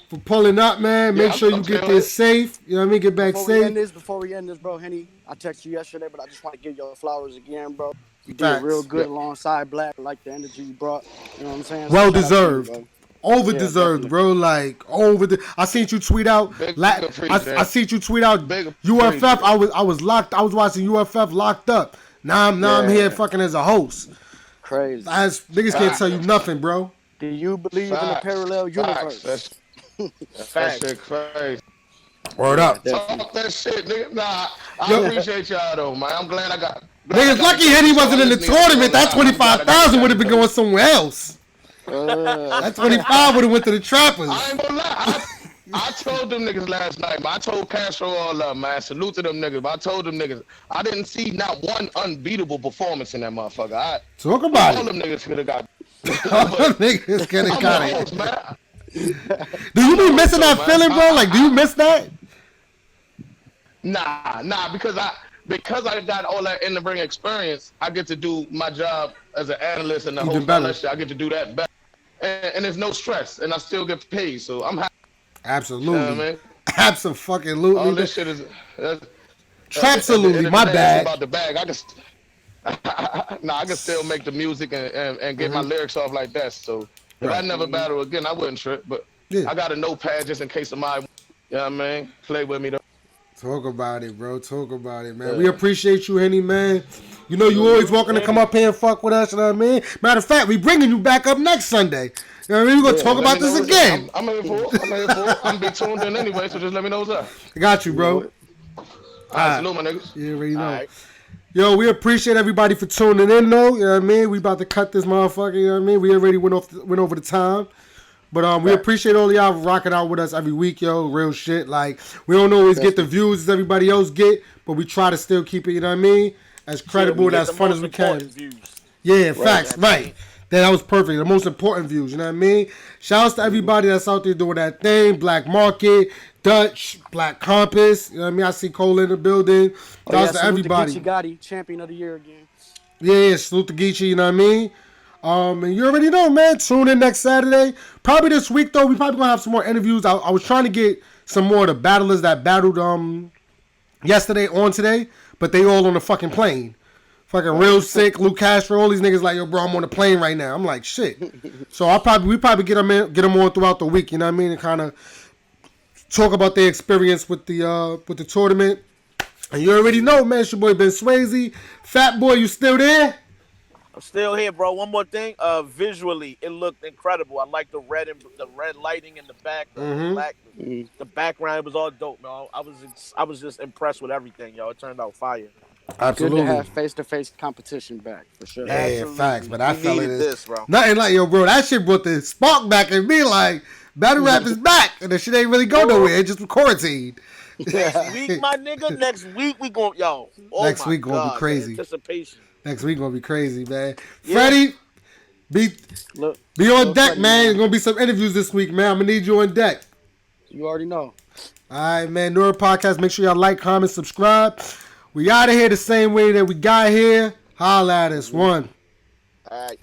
for pulling up, man. Make sure you get there safe. You know what I mean? Get back safe. Before we end this, bro, Henny, I texted you yesterday, but I just want to give y'all flowers again, bro. You did real good alongside Black. I like the energy you brought. You know what I'm saying? Well deserved. Over deserved, bro. Like I seen you tweet out. I seen you tweet out. UFF. I was locked. I was watching UFF locked up. Now I'm here fucking as a host. Crazy. Niggas can't tell you nothing, bro. Do you believe in a parallel universe? That shit crazy. Word up. Talk that shit, nigga. Nah, I appreciate y'all though, man. I'm glad I got. Niggas lucky Henny wasn't in the tournament. That 25,000 would have been going somewhere else. That 25 would have went to the Trappers. I ain't gonna lie. I told them niggas last night, man. I told Castro all up, man. Salute to them niggas. But I told them niggas, I didn't see not one unbeatable performance in that motherfucker. Talk about all them niggas could have got. All them niggas could have got it. Man. Do you be missing that feeling, bro? Like, do you miss that? Nah, because I got all that in the ring experience, I get to do my job as an analyst and the whole shit. I get to do that better. And there's no stress, and I still get paid, so I'm happy. Absolutely. You know what I mean? Absolutely. All this shit is... Absolutely, my bad. About the bag. I can still make the music and get my lyrics off like that, so... If I never battle again, I wouldn't trip, but I got a notepad just in case somebody, you know what I mean, play with me though. Talk about it, bro. Talk about it, man. Yeah. We appreciate you, Henny, man. You know you always welcome to come up here and fuck with us, you know what I mean? Matter of fact, we bringing you back up next Sunday. You know what I mean? We're going to talk about this again. I'm here for it. I'm going to be tuned in anyway, so just let me know what's up. I got you, bro. All right, salute, my niggas. You already know. Right. Yo, we appreciate everybody for tuning in, though. You know what I mean? We about to cut this motherfucker, you know what I mean? We already went over the time. But we appreciate all of y'all rocking out with us every week, yo. Real shit. Like, we don't always get the views as everybody else get, but we try to still keep it, you know what I mean? As credible and as fun as we can. Views. Yeah, facts, right. That was perfect. The most important views, you know what I mean? Shouts to everybody that's out there doing that thing. Black Market, Dutch, Black Compass. You know what I mean? I see Cole in the building. Shouts to everybody. Salute to Gotti, champion of the year again. Yeah, salute to Geechee, you know what I mean? And you already know, man. Tune in next Saturday. Probably this week, though. We probably going to have some more interviews. I was trying to get some more of the battlers that battled yesterday on today, but they all on the fucking plane. Fucking real sick. Luke Castro, all these niggas like, yo, bro, I'm on the plane right now. I'm like, shit. So we probably get them on throughout the week, you know what I mean? And kind of talk about their experience with the tournament. And you already know, man, it's your boy Ben Swayze. Fat boy, you still there? I'm still here, bro. One more thing. Visually, it looked incredible. I like the red lighting in the back. The background was all dope, man. I was just impressed with everything, yo. It turned out fire. Absolutely. Good to have face-to-face competition back, for sure. Yeah, facts. But I felt it. Nothing like, yo, bro, that shit brought the spark back in me. Like, battle rap is back. And the shit ain't really go nowhere. It just quarantined. Next week, my nigga. Next week, we going, yo. Next week going to be crazy. Anticipation. Next week gonna be crazy, man. Yeah. Freddie, be on deck, Freddie, man. There's gonna be some interviews this week, man. I'm gonna need you on deck. You already know. All right, man. Nora Podcast. Make sure y'all like, comment, subscribe. We out of here the same way that we got here. Holla at us. One. All right.